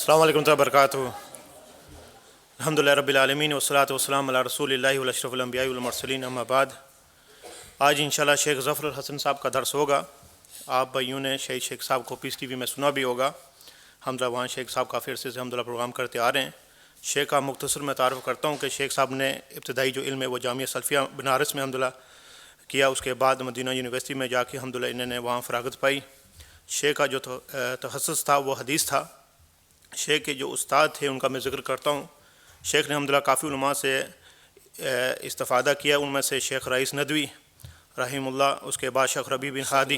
السلام علیکم ورحمۃ اللہ وبرکاتہ۔ الحمدللہ رب العالمین والصلاۃ والسلام علی رسول اللہ اشرف الانبیاء والمرسلین، اما بعد۔ آج انشاءاللہ شیخ ظفر الحسن صاحب کا درس ہوگا۔ آپ بھائیوں نے شہید شیخ صاحب کو پیس ٹی وی میں سنا بھی ہوگا۔ الحمدللہ وہاں شیخ صاحب کافی عرصے سے الحمدللہ پروگرام کرتے آ رہے ہیں۔ شیخ کا مختصر میں تعارف کرتا ہوں کہ شیخ صاحب نے ابتدائی جو علم ہے وہ جامعہ سلفیہ بنارس میں الحمدللہ کیا، اس کے بعد مدینہ یونیورسٹی میں جا کے الحمدللہ انہوں نے وہاں فراغت پائی۔ شیخ کا جو تخصص تھا وہ حدیث تھا۔ شیخ کے جو استاد تھے ان کا میں ذکر کرتا ہوں۔ شیخ نے الحمدللہ کافی علماء سے استفادہ کیا، ان میں سے شیخ رئیس ندوی رحمہ اللہ، اس کے بعد شیخ ربیع بن ہادی،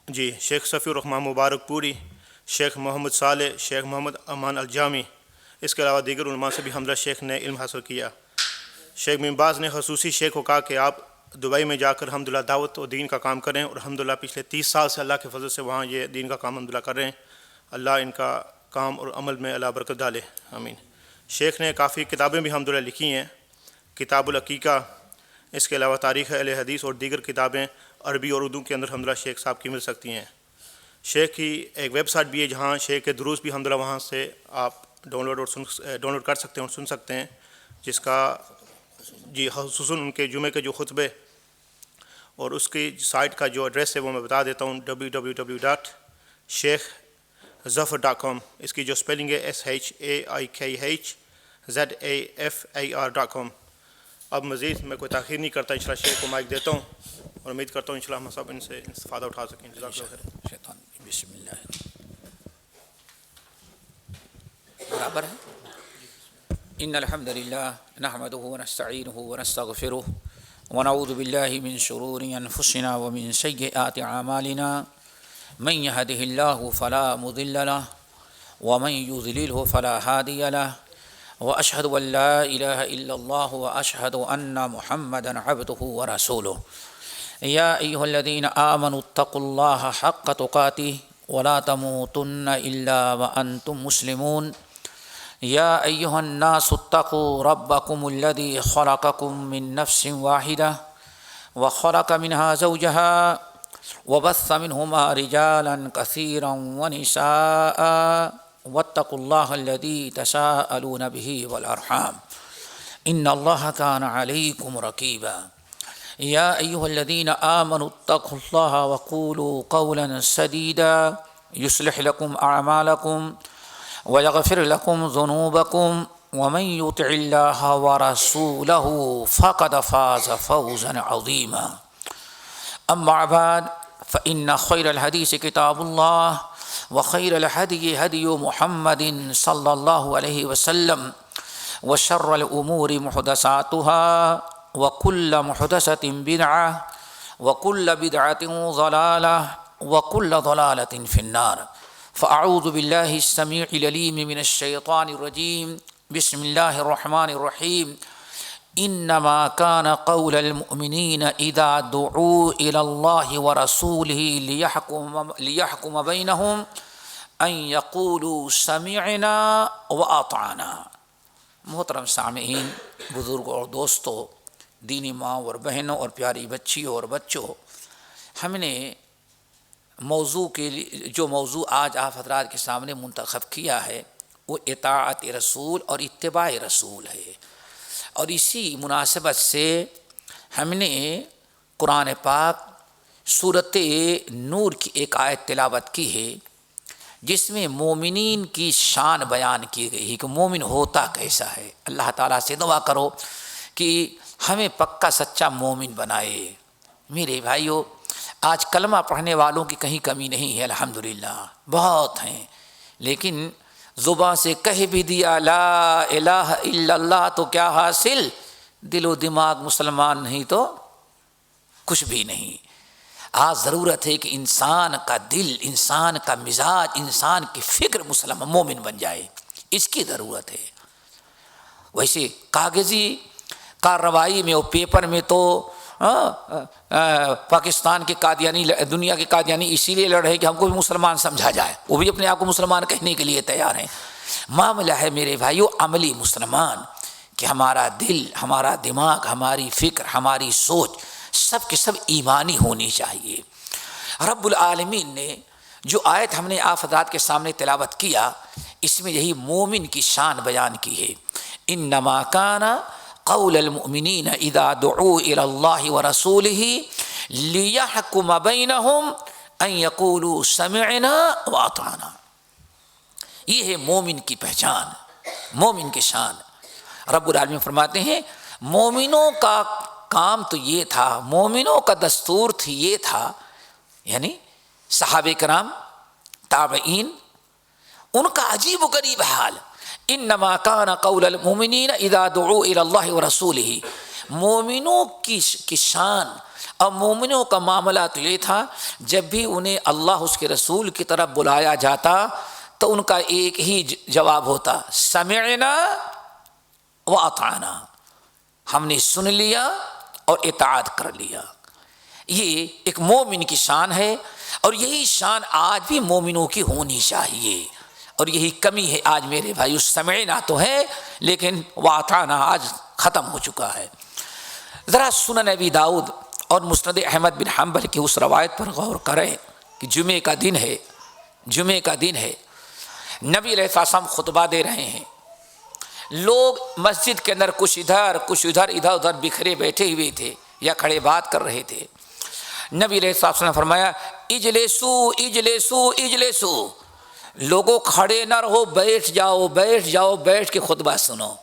جی شیخ صفی الرحمن مبارک پوری، شیخ محمد صالح، شیخ محمد امان الجامی، اس کے علاوہ دیگر علماء سے بھی الحمدللہ شیخ نے علم حاصل کیا۔ شیخ بن باز نے خصوصی شیخ کو کہا کہ آپ دبئی میں جا کر الحمدللہ دعوت و دین کا کام کریں، اور الحمدللہ پچھلے 30 سال سے اللہ کے فضل سے وہاں یہ دین کا کام الحمدللہ کر رہے ہیں۔ اللہ ان کا کام اور عمل میں اللہ برکت ڈالے، آمین۔ شیخ نے کافی کتابیں بھی الحمدللہ لکھی ہیں، کتاب العقیقہ، اس کے علاوہ تاریخ اہل حدیث اور دیگر کتابیں عربی اور اردو کے اندر الحمدللہ شیخ صاحب کی مل سکتی ہیں۔ شیخ کی ایک ویب سائٹ بھی ہے جہاں شیخ کے دروس بھی الحمدللہ وہاں سے آپ ڈاؤن لوڈ کر سکتے ہیں اور سن سکتے ہیں، جس کا جی خصوصاً ان کے جمعے کے جو خطبے، اور اس کی سائٹ کا جو ایڈریس ہے وہ میں بتا دیتا ہوں، www.sheikhzafar.com، اس کی جو سپیلنگ ہے SHAIKHZAFAR.com۔ اب مزید میں کوئی تاخیر نہیں کرتا، انشاءاللہ شیخ کو مائک دیتا ہوں اور امید کرتا ہوں انشاءاللہ ہم سب ان سے استفادہ اٹھا سکیں۔ جزاک اللہ خیر۔ بسم اللہ برابر ہے۔ ان الحمد للہ نحمده ونستعینه ونستغفره ونعوذ باللہ من شرور انفسنا ومن سیئات اعمالنا، من يهده الله فلا مضل له ومن يضلله فلا هادي له، واشهد ان لا اله الا الله واشهد ان محمدا عبده ورسوله۔ یا ایھا الذین آمنوا اتقوا الله حق تقاته ولا تموتن الا وانتم مسلمون۔ یا ایھا الناس اتقوا ربکم الذی خلقکم من نفس واحدہ وخلق منها زوجها وبث منهما رجالا كثيرا ونساء واتقوا الله الذي تساءلون به والارحام ان الله كان عليكم رقيبا۔ یا ایھا الذین آمنوا اتقوا الله وقولوا قولا سدیدا یصلح لكم اعمالکم ویغفر لكم ذنوبکم ومن یطع الله ورسوله فقد فاز فوزا عظیما۔ اما بعد فإن خیر الحدیث کتاب اللہ وخیر الہدی ہدی محمد صلی اللہ علیہ وسلم وشر الامور محدثاتها وكل محدثة بدعة وكل بدعة ضلالة وكل ضلالة في النار۔ فأعوذ بالله السميع العليم من الشيطان الرجيم، بسم الله الرحمن الرحيم۔ إنما كان قول المؤمنين إذا دعوا إلى الله ورسوله ليحكم بينهم أن يقولوا سمعنا وأطعنا۔ محترم سامعین، بزرگوں اور دوستوں، دینی ماں اور بہنوں اور پیاری بچیوں اور بچوں، ہم نے جو موضوع آج آپ حضرات کے سامنے منتخب کیا ہے وہ اطاعت رسول اور اتباع رسول ہے، اور اسی مناسبت سے ہم نے قرآن پاک سورۃ نور کی ایک آیت تلاوت کی ہے جس میں مومنین کی شان بیان کی گئی ہے کہ مومن ہوتا کیسا ہے۔ اللہ تعالیٰ سے دعا کرو کہ ہمیں پکا سچا مومن بنائے۔ میرے بھائیوں، آج کلمہ پڑھنے والوں کی کہیں کمی نہیں ہے، الحمدللہ بہت ہیں، لیکن زباں سے کہہ بھی دیا لا الہ الا اللہ تو کیا حاصل؟ دل و دماغ مسلمان نہیں تو کچھ بھی نہیں۔ آج ضرورت ہے کہ انسان کا دل، انسان کا مزاج، انسان کی فکر مسلم مومن بن جائے، اس کی ضرورت ہے۔ ویسے کاغذی کارروائی میں اور پیپر میں تو پاکستان کے قادیانی، دنیا کے قادیانی اسی لیے لڑ رہے کہ ہم کو بھی مسلمان سمجھا جائے، وہ بھی اپنے آپ کو مسلمان کہنے کے لیے تیار ہیں۔ معاملہ ہے میرے بھائیو عملی مسلمان، کہ ہمارا دل، ہمارا دماغ، ہماری فکر، ہماری سوچ سب کے سب ایمانی ہونی چاہیے۔ رب العالمین نے جو آیت ہم نے آپ حضرات کے سامنے تلاوت کیا، اس میں یہی مومن کی شان بیان کی ہے۔ انما کان قول المؤمنین اذا دعوا الی اللہ ورسولہ لیحکم بینہم ان یقولوا سمعنا واطعنا۔ یہ ہے مومن کی پہچان، مومن کی شان۔ رب العالمین فرماتے ہیں مومنوں کا کام تو یہ تھا، مومنوں کا دستور یہ تھا، یعنی صحابہ کرام، تابعین، ان کا عجیب و غریب حال۔ انما کان قول المؤمنین اذا دعوا الی اللہ ورسولہ، مومنوں کی شان اور مومنوں کا معاملہ تو یہ تھا جب بھی انہیں اللہ اس کے رسول کی طرف بلایا جاتا تو ان کا ایک ہی جواب ہوتا، سمعنا واطعنا، ہم نے سن لیا اور اطاعت کر لیا۔ یہ ایک مومن کی شان ہے، اور یہی شان آج بھی مومنوں کی ہونی چاہیے، اور یہی کمی ہے آج میرے بھائی۔ سمعنا تو ہے لیکن واطعنا آج ختم ہو چکا ہے۔ ذرا سنن ابی داؤد اور مسند احمد بن حنبل کی اس روایت پر غور کریں کہ جمعے کا دن ہے، جمعے کا دن ہے، نبی علیہ السلام خطبہ دے رہے ہیں، لوگ مسجد کے اندر کچھ ادھر کچھ ادھر ادھر بکھرے بیٹھے ہوئے تھے یا کھڑے بات کر رہے تھے۔ نبی علیہ السلام نے فرمایا اجلسو اجلسو اجلسو، لوگوں کھڑے نہ رہو، بیٹھ جاؤ بیٹھ جاؤ، بیٹھ کے خطبہ سنو۔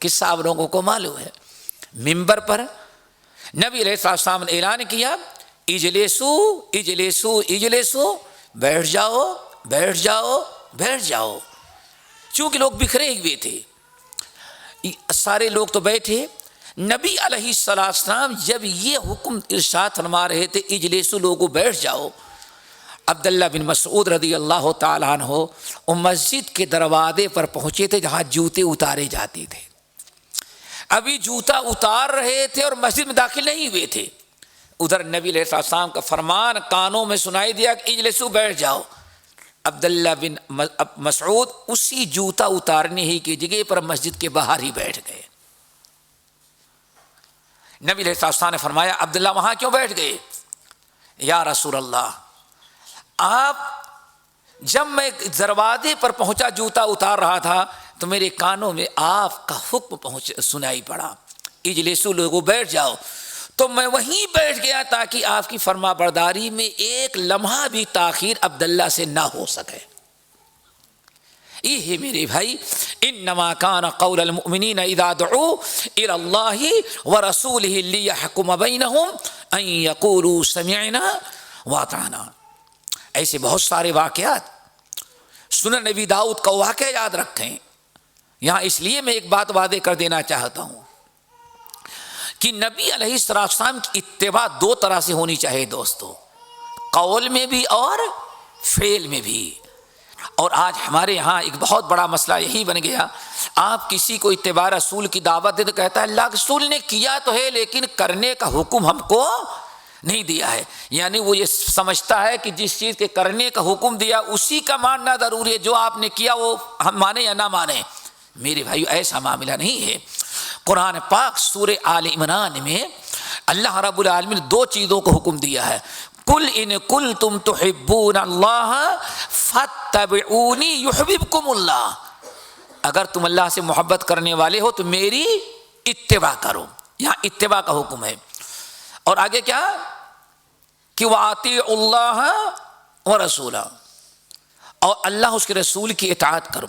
قصہ آپ لوگوں کو معلوم ہے، ممبر پر نبی علیہ السلام نے اعلان کیا اجلسو اجلسو اجلسو، بیٹھ جاؤ بیٹھ جاؤ بیٹھ جاؤ۔ چونکہ لوگ بکھرے ہوئے تھے، سارے لوگ تو بیٹھے۔ نبی علیہ السلام جب یہ حکم ارشاد فرما رہے تھے اجلسو، لوگوں بیٹھ جاؤ، عبداللہ بن مسعود رضی اللہ تعالیٰ عنہ وہ مسجد کے دروازے پر پہنچے تھے جہاں جوتے اتارے جاتے تھے۔ ابھی جوتا اتار رہے تھے اور مسجد میں داخل نہیں ہوئے تھے، ادھر نبی علیہ السلام کا فرمان کانوں میں سنائی دیا کہ اجلسو بیٹھ جاؤ۔ عبداللہ بن مسعود اسی جوتا اتارنے ہی کی جگہ پر مسجد کے باہر ہی بیٹھ گئے۔ نبی علیہ السلام نے فرمایا عبداللہ وہاں کیوں بیٹھ گئے؟ یا رسول اللہ، آپ جب میں دروازے پر پہنچا جوتا اتار رہا تھا تو میرے کانوں میں آپ کا حکم سنائی پڑا، اجلسو لوگوں بیٹھ جاؤ، تو میں وہیں بیٹھ گیا تاکہ آپ کی فرما برداری میں ایک لمحہ بھی تاخیر عبداللہ سے نہ ہو سکے۔ یہ ہے میرے بھائی انما کان قول المؤمنین اذا دعوا الی اللہ ورسولہ لیحکم بینہم ان یقولوا سمعنا واطعنا۔ ایسے بہت سارے واقعات، سنن نبی داؤد کا واقعہ یاد رکھیں۔ یہاں اس لیے میں ایک بات واضح کر دینا چاہتا ہوں کہ نبی علیہ السلام کی اتباع دو طرح سے ہونی چاہیے دوستو، قول میں بھی اور فعل میں بھی۔ اور آج ہمارے یہاں ایک بہت بڑا مسئلہ یہی بن گیا، آپ کسی کو اتباع رسول کی دعوت دے تو کہتا ہے اللہ رسول نے کیا تو ہے لیکن کرنے کا حکم ہم کو نہیں دیا ہے، یعنی وہ یہ سمجھتا ہے کہ جس چیز کے کرنے کا حکم دیا اسی کا ماننا ضروری ہے، جو آپ نے کیا وہ ہم مانیں یا نہ مانیں۔ میرے بھائیو ایسا معاملہ نہیں ہے۔ قرآن پاک سورہ آل عمران میں اللہ رب العالمین نے دو چیزوں کو حکم دیا ہے، قل ان کنتم تحبون اللہ فاتبعونی یحببکم اللہ، اگر تم اللہ سے محبت کرنے والے ہو تو میری اتباع کرو، یہاں اتباع کا حکم ہے۔ اور آگے کیا کہ وَأَطِیعُوا اللَّهَ وَرَسُولَهُ، اور اللہ اس کے رسول کی اطاعت کرو۔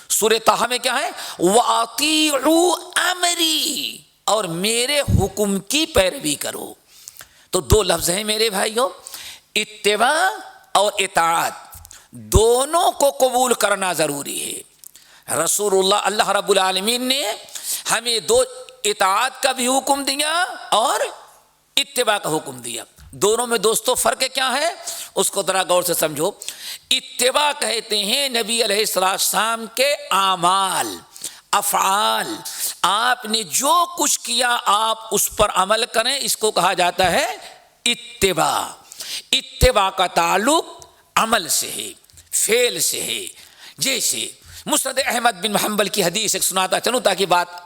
سورہ طٰہٰ میں کیا ہے وَأَطِیعُوا أَمْرِی، اور میرے حکم کی پیروی کرو۔ تو دو لفظ ہیں میرے بھائیوں، اتباع اور اطاعت، دونوں کو قبول کرنا ضروری ہے۔ رسول اللہ رب العالمین نے ہمیں دو اطاعت کا بھی حکم دیا اور اتباع کا حکم دیا، دونوں میں دوستو فرق کیا ہے اس کو ذرا غور سے سمجھو۔ اتباع کہتے ہیں نبی علیہ السلام کے اعمال، افعال، آپ نے جو کچھ کیا آپ اس پر عمل کریں، اس کو کہا جاتا ہے اتباع۔ اتباع کا تعلق عمل سے ہے، فعل سے ہے۔ جیسے مسند احمد بن حنبل کی حدیث ایک سناتا چلوں تاکہ بات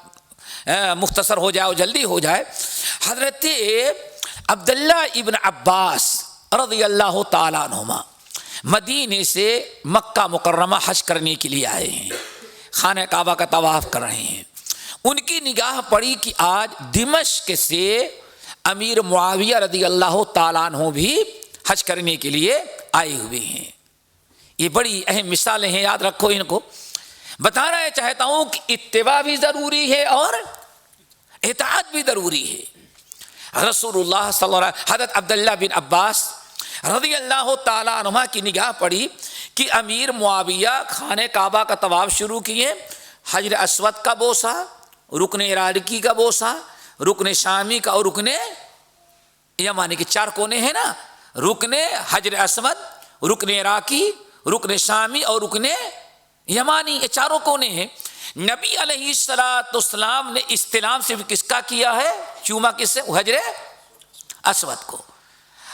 مختصر ہو جائے اور جلدی ہو جائے۔ حضرت عبداللہ ابن عباس رضی اللہ تعالیٰ عنہما مدینے سے مکہ مکرمہ حج کرنے کے لیے آئے ہیں، خانہ کعبہ کا طواف کر رہے ہیں، ان کی نگاہ پڑی کہ آج دمشق سے امیر معاویہ رضی اللہ تعالیٰ عنہ بھی حج کرنے کے لیے آئے ہوئے ہیں۔ یہ بڑی اہم مثالیں ہیں، یاد رکھو ان کو۔ بتانا یہ چاہتا ہوں کہ اتباع بھی ضروری ہے اور اطاعت بھی ضروری ہے۔ رسول اللہ صلی اللہ علیہ وسلم، حضرت عبداللہ بن عباس رضی اللہ تعالیٰ عنہ کی نگاہ پڑی کہ امیر معاویہ خانہ کعبہ کا طواف شروع کیے، حجر اسود کا بوسہ، رکن عراقی کا بوسہ، رکن شامی کا اور رکن یمانی کے 4 کونے ہیں نا، رکن حجر اسود، رکن عراقی، رکن شامی اور رکن یمانی، یہ 4 کونے ہیں۔ نبی علیہ السلام نے استلام صرف کس کا کیا ہے؟ چوما کس سے؟ حجر اسود کو۔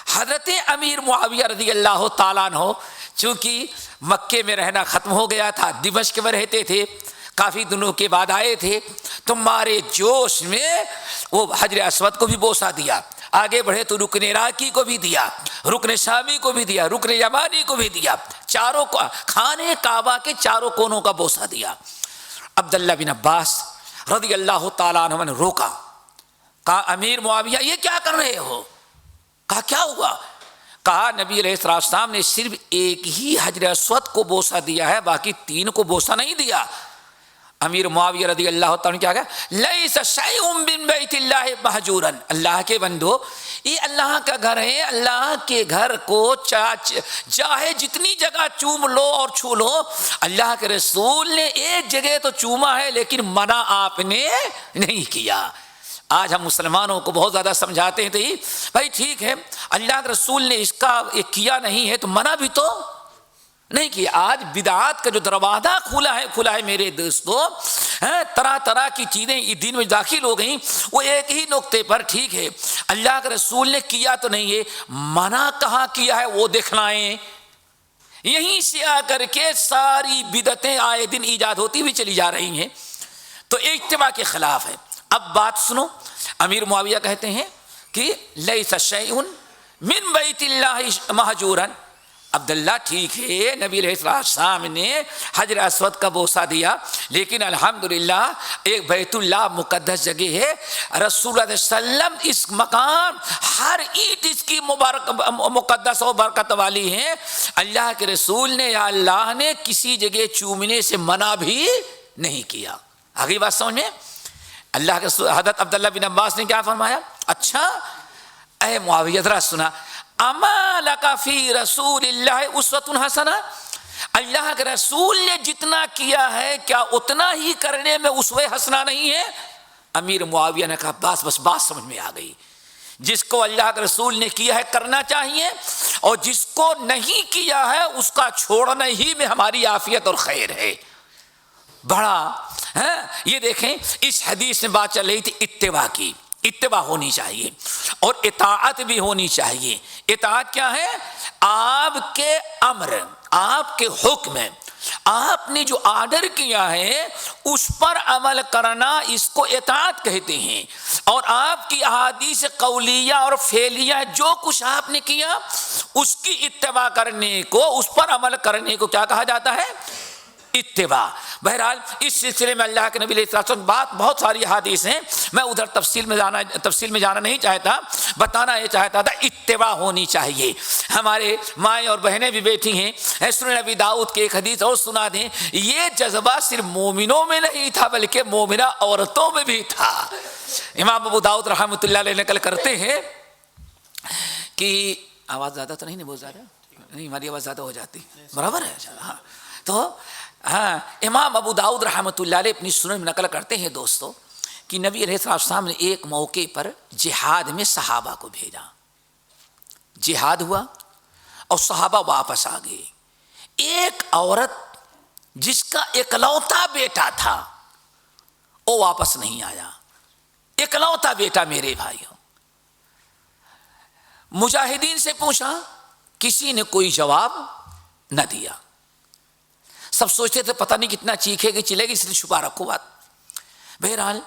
حضرت امیر معاویہ رضی اللہ تعالیٰ عنہ چونکہ مکے میں رہنا ختم ہو گیا تھا، دمشق میں رہتے تھے، کافی دنوں کے بعد آئے تھے، تو مارے جوش میں وہ حجر اسود کو بھی بوسہ دیا، آگے بڑھے تو رکن عراقی کو بھی دیا، رکن شامی کو بھی دیا، رکن یمانی کو بھی دیا، چاروں کو خانہ کعبہ کے 4 کونوں کا بوسہ دیا۔ عبداللہ بن عباس رضی اللہ تعالیٰ عنہ نے روکا، کہا امیر معاویہ یہ کیا کر رہے ہو؟ کہا کیا ہوا؟ کہا نبی علیہ السلام نے صرف ایک ہی حجر اسود کو بوسہ دیا ہے، باقی 3 کو بوسہ نہیں دیا۔ امیر معاویہ رضی اللہ تعالیٰ نے کیا کہا؟ لیس شیء من بیت اللہ مہجورا، اللہ کے بندو یہ اللہ کا گھر ہے، اللہ کے گھر کو چاہے جتنی جگہ چوم لو اور چھو لو، اللہ کے رسول نے ایک جگہ تو چوما ہے لیکن منع آپ نے نہیں کیا۔ آج ہم مسلمانوں کو بہت زیادہ سمجھاتے ہیں تو یہ بھائی ٹھیک ہے اللہ کے رسول نے اس کا کیا نہیں ہے تو منع بھی تو نہیں کیا۔ آج بدعات کا جو دروازہ کھلا ہے میرے دوستو، طرح طرح کی چیزیں دین میں داخل ہو گئیں، وہ ایک ہی نقطے پر ٹھیک ہے اللہ کے رسول نے کیا تو نہیں ہے، منع کہاں کیا ہے وہ دکھلائیں۔ یہیں سے آ کر کے ساری بدعتیں آئے دن ایجاد ہوتی ہوئی چلی جا رہی ہیں، تو اجتماع کے خلاف ہے۔ اب بات سنو، امیر معاویہ کہتے ہیں کہ لیس شیء من بیت اللہ مہجورا، عبداللہ ٹھیک ہے نبی علیہ السلام نے حجر اسود کا بوسہ دیا، لیکن الحمدللہ ایک بیت اللہ مقدس جگہ ہے، رسول اللہ صلی اللہ علیہ وسلم اس مقام ہر اینٹ اس کی مقدس و برکت والی ہے، اللہ کے رسول نے یا اللہ نے کسی جگہ چومنے سے منع بھی نہیں کیا۔ آگے بات سمجھ میں؟ اللہ کے حضرت عبداللہ بن عباس نے کیا فرمایا؟ اچھا اے معاویہ ذرا سنا، اما لک فی رسول اللہ اسوۃ حسنہ، اللہ کے رسول نے جتنا کیا ہے کیا اتنا ہی کرنے میں اسوہ حسنہ نہیں ہے؟ امیر معاویہ نے کہا بس بات سمجھ میں آ گئی، جس کو اللہ کے رسول نے کیا ہے کرنا چاہیے، اور جس کو نہیں کیا ہے اس کا چھوڑنے ہی میں ہماری عافیت اور خیر ہے۔ بڑا یہ دیکھیں اس حدیث میں بات چل رہی تھی اتباع کی، اتباع ہونی چاہیے اور اطاعت بھی ہونی چاہیے۔ اطاعت کیا ہے؟ آپ کے امر، آپ کے حکم، آپ نے جو آرڈر کیا ہے اس پر عمل کرنا، اس کو اطاعت کہتے ہیں، اور آپ کی احادیث قولیہ اور فعلیہ جو کچھ آپ نے کیا اس کی اتباع کرنے کو، اس پر عمل کرنے کو کیا کہا جاتا ہے؟ اتباع۔ بہرحال اس سلسلے میں اللہ کے نبی علیہ السلام بات بہت ساری حدیث ہیں، میں ادھر تفصیل میں جانا نہیں چاہتا، بتانا یہ چاہتا تھا اتباع ہونی چاہیے۔ ہمارے مائیں اور بہنیں بھی بیٹھی ہیں، سنن نبی داؤد کی ایک حدیث اور سنا دیں، یہ جذبہ صرف مومنوں میں نہیں تھا بلکہ مومنہ عورتوں میں بھی تھا۔ امام ابو داؤد رحمۃ اللہ علیہ نقل کرتے ہیں کہ آواز زیادہ تو نہیں بہت زیادہ نہیں، ہماری آواز زیادہ ہو جاتی برابر ہے؟ ہاں تو امام ابو داؤد رحمۃ اللہ علیہ اپنی سنن میں نقل کرتے ہیں دوستو کہ نبی علیہ السلام نے ایک موقع پر جہاد میں صحابہ کو بھیجا، جہاد ہوا اور صحابہ واپس آ گئے، ایک عورت جس کا اکلوتا بیٹا تھا وہ واپس نہیں آیا، اکلوتا بیٹا میرے بھائیوں۔ مجاہدین سے پوچھا، کسی نے کوئی جواب نہ دیا، سب سوچتے تھے پتہ نہیں کتنا چیخے گی چلے گی، اس لیے چھپا رکھو بات۔ بہرحال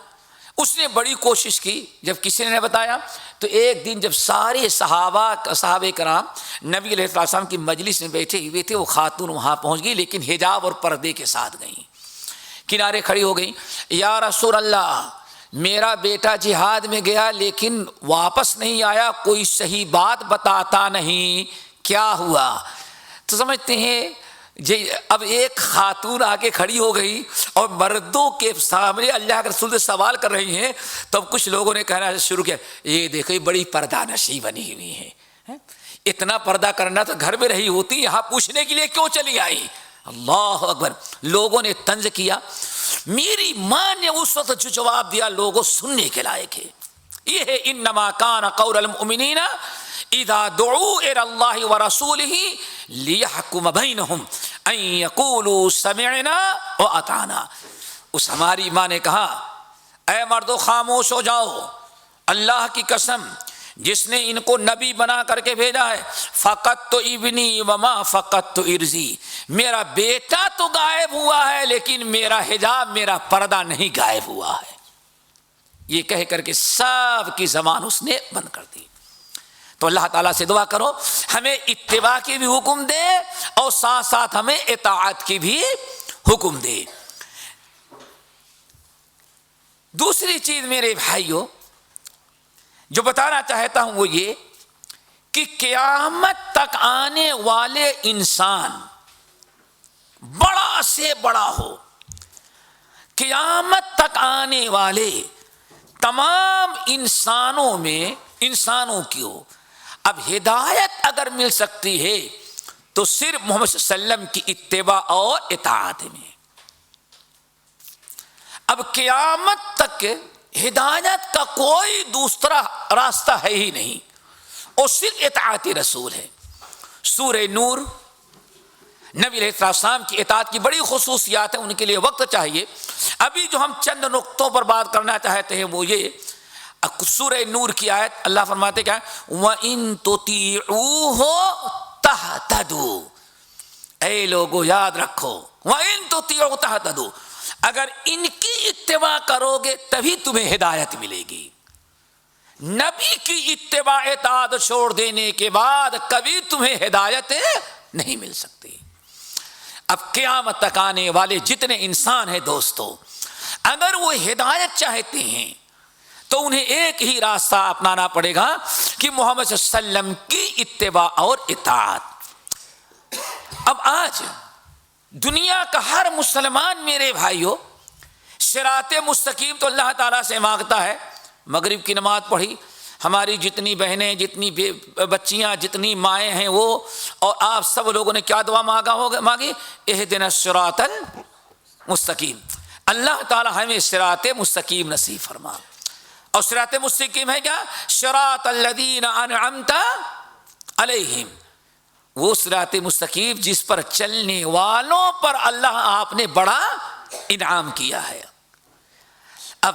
اس نے بڑی کوشش کی، جب کسی نے بتایا تو ایک دن جب سارے صحابہ کرام نبی علیہ السلام کی مجلس میں بیٹھے ہوئے تھے، وہ خاتون وہاں پہنچ گئی لیکن حجاب اور پردے کے ساتھ گئیں، کنارے کھڑی ہو گئی، یا رسول اللہ میرا بیٹا جہاد میں گیا لیکن واپس نہیں آیا، کوئی صحیح بات بتاتا نہیں، کیا ہوا؟ تو سمجھتے ہیں جی اب ایک خاتون آگے کھڑی ہو گئی اور مردوں کے سامنے اللہ کے رسول سے سوال کر رہی ہیں، تب کچھ لوگوں نے کہنا شروع کیا، یہ دیکھو یہ بڑی پردہ نشی بنی ہوئی ہے، اتنا پردہ کرنا تو گھر میں رہی ہوتی، یہاں پوچھنے کے لیے کیوں چلی آئی؟ اللہ اکبر۔ لوگوں نے طنز کیا، میری ماں نے اس وقت جو جواب دیا لوگوں سننے کے لائق ہے، یہ ہے انما کان قول المؤمنین اذا دعوا الى اللہ ورسولہ لیحکم بینہم ان یقولوا سمعنا واطعنا۔ اس ہماری ماں نے کہا اے مردو خاموش ہو جاؤ، اللہ کی قسم جس نے ان کو نبی بنا کر کے بھیجا ہے، فقط تو ابنی وما فقط تو ارضی، میرا بیٹا تو غائب ہوا ہے لیکن میرا حجاب، میرا پردہ نہیں غائب ہوا ہے، یہ کہہ کر کے سب کی زبان اس نے بند کر دی۔ تو اللہ تعالیٰ سے دعا کرو ہمیں اتباع کی بھی حکم دے اور ساتھ ساتھ ہمیں اطاعت کی بھی حکم دے۔ دوسری چیز میرے بھائیوں جو بتانا چاہتا ہوں وہ یہ کہ قیامت تک آنے والے انسان بڑا سے بڑا ہو، قیامت تک آنے والے تمام انسانوں کی ہو، اب ہدایت اگر مل سکتی ہے تو صرف محمد صلی اللہ علیہ وسلم کی اتباع اور اطاعت میں۔ اب قیامت تک ہدایت کا کوئی دوسرا راستہ ہے ہی نہیں، اور صرف اطاعت رسول ہے۔ سورہ نور نبی علیہ السلام کی اطاعت کی بڑی خصوصیات ہیں، ان کے لیے وقت چاہیے، ابھی جو ہم چند نقطوں پر بات کرنا چاہتے ہیں وہ یہ، سورہ نور کی آیت اللہ فرماتے کیا ہے، وَإِن تُطِيعُوهُ تَهْتَدُوا، اے لوگو یاد رکھو، وَإِن تُطِيعُوهُ تَهْتَدُوا، اگر ان کی اتباع کرو گے تبھی تمہیں ہدایت ملے گی۔ نبی کی اتباع اطاعت چھوڑ دینے کے بعد کبھی تمہیں ہدایت نہیں مل سکتی۔ اب قیامت تک آنے والے جتنے انسان ہیں دوستو، اگر وہ ہدایت چاہتے ہیں تو انہیں ایک ہی راستہ اپنانا پڑے گا کہ محمد صلی اللہ علیہ وسلم کی اتباع اور اطاعت۔ اب آج دنیا کا ہر مسلمان میرے بھائیوں صراط مستقیم تو اللہ تعالیٰ سے مانگتا ہے، مغرب کی نماز پڑھی، ہماری جتنی بہنیں، جتنی بچیاں، جتنی مائیں ہیں وہ، اور آپ سب لوگوں نے کیا دعا مانگی، اہدنا الصراط المستقیم، اللہ تعالیٰ ہمیں صراط مستقیم نصیب فرما۔ اور صراط مستقیم ہے کیا؟ صراط الذین انعمت علیہم، وہ صراط مستقیم جس پر چلنے والوں پر اللہ آپ نے بڑا انعام کیا ہے۔ اب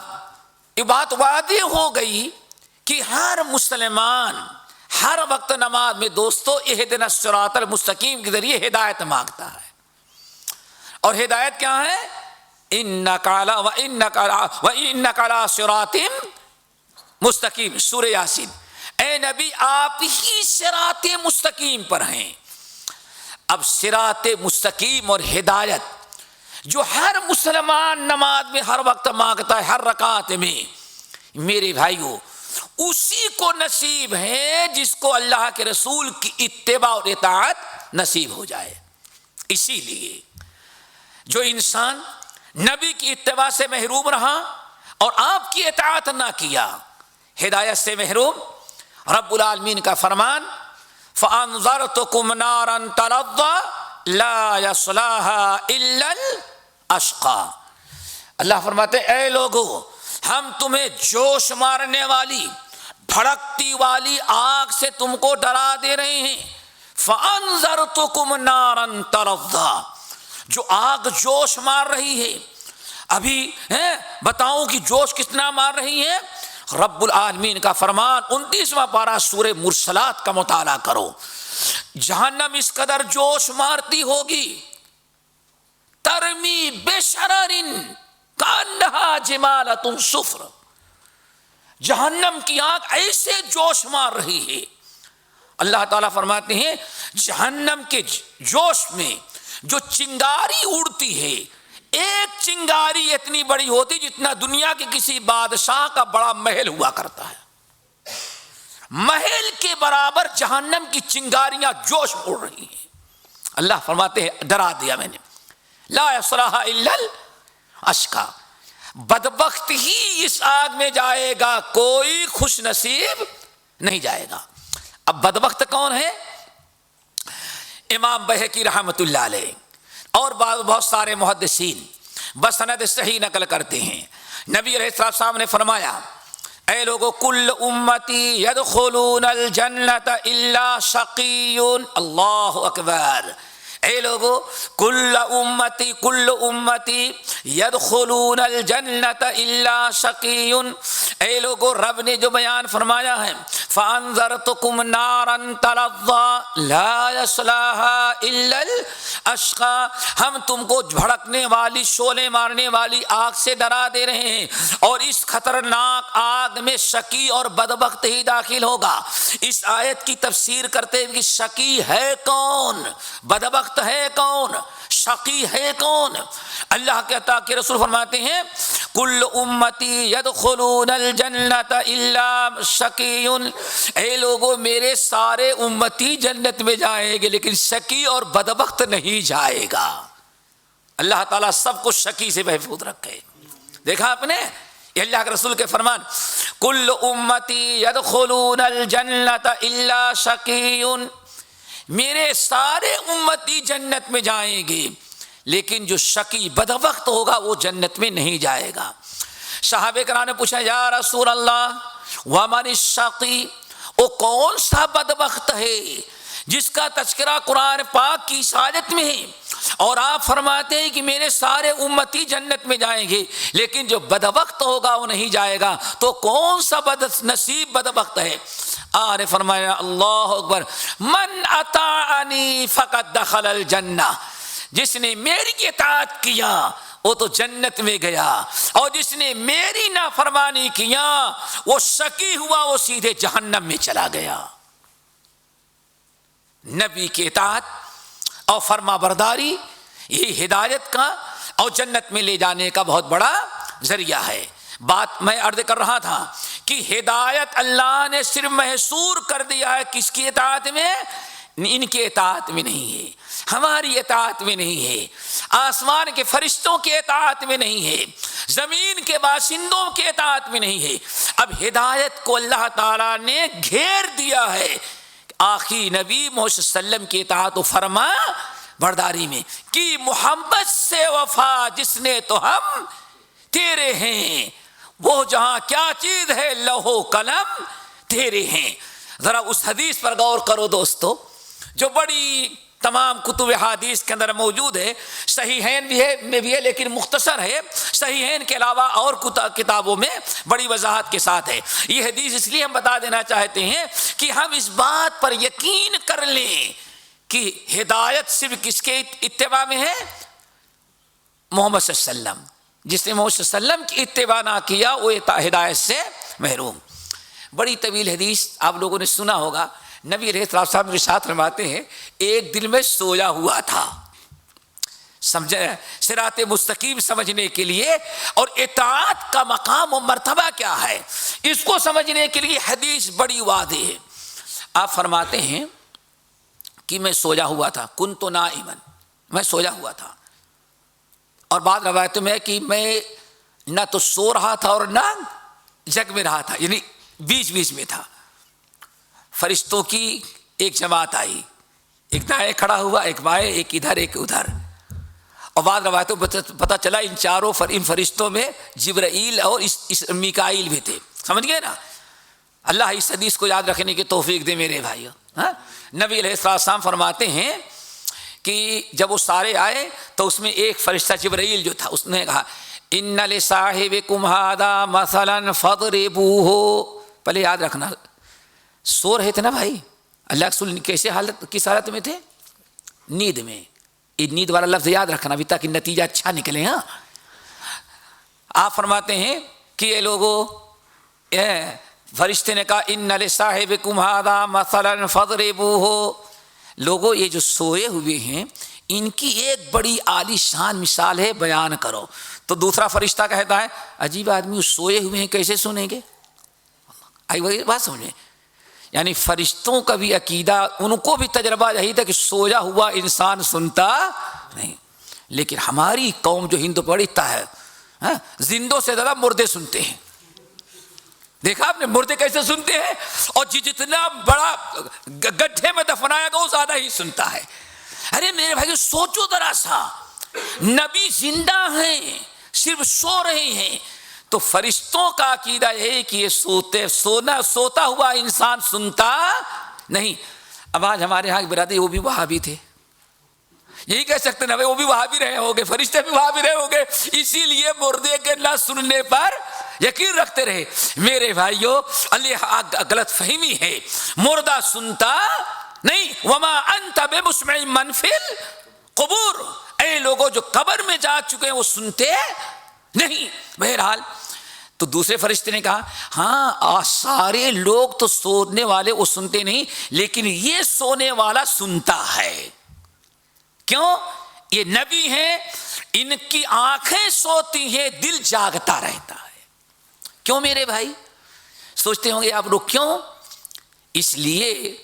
یہ بات واضح ہو گئی کہ ہر مسلمان ہر وقت نماز میں دوستو اہدنا الصراط المستقیم کے ذریعے ہدایت مانگتا ہے، اور ہدایت کیا ہے؟ انک علی صراط مستقیم، سورہ یاسین۔ اے نبی آپ ہی صراط مستقیم پر ہیں۔ اب صراط مستقیم اور ہدایت جو ہر مسلمان نماز میں ہر وقت مانگتا ہے، ہر رکعت میں، میرے بھائیوں اسی کو نصیب ہے جس کو اللہ کے رسول کی اتباع اور اطاعت نصیب ہو جائے۔ اسی لیے جو انسان نبی کی اتباع سے محروم رہا اور آپ کی اطاعت نہ کیا، ہدایت سے محروم، رب العالمین کا فرمان فَأَنذَرْتُكُمْ نَارًا تَلَظَّىٰ لَا يَصْلَاهَا إِلَّا الْأَشْقَىٰ، اللہ فرماتے ہیں اے لوگو ہم تمہیں جوش مارنے والی بھڑکتی والی آگ سے تم کو ڈرا دے رہے ہیں۔ فَأَنذَرْتُكُمْ نَارًا تَلَظَّىٰ، جو آگ جوش مار رہی ہے، ابھی بتاؤں کہ جوش کتنا مار رہی ہے؟ رب العالمین کا فرمان 29واں پارہ سورہ مرسلات کا مطالعہ کرو، جہنم اس قدر جوش مارتی ہوگی، ترمی بشرر کانہا جمالۃ صفر، جہنم کی آگ ایسے جوش مار رہی ہے. اللہ تعالیٰ فرماتے ہیں جہنم کے جوش میں جو چنگاری اڑتی ہے، ایک چنگاری اتنی بڑی ہوتی جتنا دنیا کے کسی بادشاہ کا بڑا محل ہوا کرتا ہے. محل کے برابر جہنم کی چنگاریاں جوش اڑ رہی ہیں. اللہ فرماتے ہیں ڈرا دیا میں نے، لا یصلاھا الا الاشقی، بدبخت ہی اس آگ میں جائے گا، کوئی خوش نصیب نہیں جائے گا. اب بدبخت کون ہے؟ امام بہقی رحمۃ اللہ علیہ اور بہت سارے محدثین بسند صحیح نقل کرتے ہیں. نبی علیہ السلام نے فرمایا اے لوگو کل امتی یدخلون الجنت الا شقی. اللہ اکبر. اے لوگو کل امتی یدخلون الجنت الا شقی. اے لوگو رب نے جو بیان فرمایا ہے فانذرتکم نارا تلظی لا یصلاھا الا الاشقی، ہم تم کو بھڑکنے والی شعلے مارنے والی آگ سے ڈرا دے رہے ہیں، اور اس خطرناک آگ میں شقی اور بدبخت ہی داخل ہوگا. اس آیت کی تفسیر کرتے ہوئے کہ شقی ہے کون، بدبخت ہے کون، شقی ہے کون؟ اللہ کے رسول فرماتے ہیں کل امتی یدخلون الجنت الا شقی. اے لوگو میرے سارے امتی جنت میں جائیں گے لیکن شقی اور بدبخت نہیں جائے گا. اللہ تعالیٰ سب کو شقی سے محفوظ رکھے. دیکھا آپ نے یہ اللہ کے رسول کے فرمان، کل امتی یدخلون الجنت الا شقی، میرے سارے امتی جنت میں جائیں گے لیکن جو شقی بدبخت ہوگا وہ جنت میں نہیں جائے گا. صحابہ کرام نے پوچھا یا رسول اللہ ومن الشقی، وہ کون سا بدبخت ہے جس کا تذکرہ قرآن پاک کی سعادت میں ہے، اور آپ فرماتے ہیں کہ میرے سارے امتی جنت میں جائیں گے لیکن جو بدبخت ہوگا وہ نہیں جائے گا، تو کون سا بد نصیب بدبخت ہے؟ آپ نے فرمایا اللہ اکبر، من اطاعنی فقد دخل الجنہ، جس نے میری اطاعت کیا وہ تو جنت میں گیا، اور جس نے میری نافرمانی کیا وہ شقی ہوا، وہ سیدھے جہنم میں چلا گیا. نبی کی اطاعت اور فرما برداری یہ ہدایت کا اور جنت میں لے جانے کا بہت بڑا ذریعہ ہے. بات میں عرض کر رہا تھا کہ ہدایت اللہ نے صرف محصور کر دیا ہے کس کی اطاعت میں؟ ان کے اطاعت میں نہیں ہے، ہماری اطاعت میں نہیں ہے، آسمان کے فرشتوں کے اطاعت میں نہیں ہے، زمین کے باشندوں کے اطاعت میں نہیں ہے. اب ہدایت کو اللہ تعالیٰ نے گھیر دیا ہے آخری نبی محمد صلی اللہ علیہ وسلم کی اطاعت و فرما برداری میں، کہ محمد سے وفا جس نے تو ہم تیرے ہیں، وہ جہاں کیا چیز ہے لوح و قلم تیرے ہیں. ذرا اس حدیث پر غور کرو دوستو، جو بڑی تمام کتب حدیث کے اندر موجود ہے، صحیحین میں بھی ہے لیکن مختصر ہے، صحیحین کے علاوہ اور کتابوں میں بڑی وضاحت کے ساتھ ہے. یہ حدیث اس لیے ہم بتا دینا چاہتے ہیں کہ ہم اس بات پر یقین کر لیں کہ ہدایت صرف کس کے اتباع میں ہے؟ محمد صلی اللہ علیہ وسلم. جس نے محمد صلی اللہ علیہ وسلم کی اتباع نہ کیا وہ ہدایت سے محروم. بڑی طویل حدیث آپ لوگوں نے سنا ہوگا. نبی علیہ السلام کے ساتھ فرماتے ہیں ایک دل میں سویا ہوا تھا، سمجھے صراط مستقیم سمجھنے کے لیے اور اطاعت کا مقام و مرتبہ کیا ہے اس کو سمجھنے کے لیے حدیث بڑی واضح ہے. آپ فرماتے ہیں کہ میں سویا ہوا تھا، کنت نائما، میں سویا ہوا تھا، اور بعض روایتوں میں کہ میں نہ تو سو رہا تھا اور نہ جگ میں رہا تھا، یعنی بیچ بیچ میں تھا. فرشتوں کی ایک جماعت آئی، ایک دائیں کھڑا ہوا، ایک بائیں، ایک ادھر ایک ادھر، اور بعض روایتوں پتہ چلا ان فرشتوں میں جبرائیل اور میکائیل بھی تھے. سمجھ گئے نا؟ اللہ اس حدیث کو یاد رکھنے کی توفیق دے میرے بھائیو. نبی علیہ السلام فرماتے ہیں کہ جب وہ سارے آئے تو اس میں ایک فرشتہ جبرائیل جو تھا اس نے کہا ان لصاحبکم ھذا مثلا فاضربوہ. پہلے یاد رکھنا سو رہے تھے نا بھائی، اللہ کے رسول کیسے حالت کس حالت میں تھے؟ نیند میں. یہ نیند والا لفظ یاد رکھنا بھی تاکہ نتیجہ اچھا نکلے. آپ فرماتے ہیں کہ یہ لوگوں فرشتے نے کہا ان لصاحبکم ھذا مثلا فاضربوہ، لوگوں یہ جو سوئے ہوئے ہیں ان کی ایک بڑی عالی شان مثال ہے، بیان کرو۔ تو دوسرا فرشتہ کہتا ہے عجیب آدمی سوئے ہوئے ہیں کیسے سنیں گے؟ آئی وہی بات سمجھیں، یعنی فرشتوں کا بھی عقیدہ، ان کو بھی تجربہ یہی تھا کہ سویا ہوا انسان سنتا نہیں، لیکن ہماری قوم جو ہندو پڑھتا ہے زندوں سے زیادہ مردے سنتے ہیں۔ دیکھا آپ نے مردے کیسے سنتے ہیں؟ اور جتنا بڑا گڈھے میں دفنایا گیا وہ زیادہ ہی سنتا ہے۔ ارے میرے بھائی سوچو ذرا سا، نبی زندہ ہیں صرف سو رہے ہیں، تو فرشتوں کا عقیدہ ہے کہ یہ سوتا ہوا انسان سنتا نہیں۔ اب آج ہمارے یہاں برادری وہ بھی وہابی تھے، یہی کہہ سکتے ہیں وہ بھی وہابی رہے ہوں گے، فرشتے بھی وہابی رہے ہوں گے، اسی لیے مردے کے نہ سننے پر یقین رکھتے رہے۔ میرے بھائیو اللہ غلط فہمی ہے، مردہ سنتا نہیں، وما انت بمسمع من فی القبور، اے لوگوں جو قبر میں جا چکے ہیں وہ سنتے نہیں۔ بہرحال تو دوسرے فرشتے نے کہا ہاں سارے لوگ تو سونے والے وہ سنتے نہیں، لیکن یہ سونے والا سنتا ہے۔ کیوں؟ یہ نبی ہیں، ان کی آنکھیں سوتی ہیں، دل جاگتا رہتا ہے۔ کیوں میرے بھائی؟ سوچتے ہوں گے آپ لوگ کیوں؟ اس لیے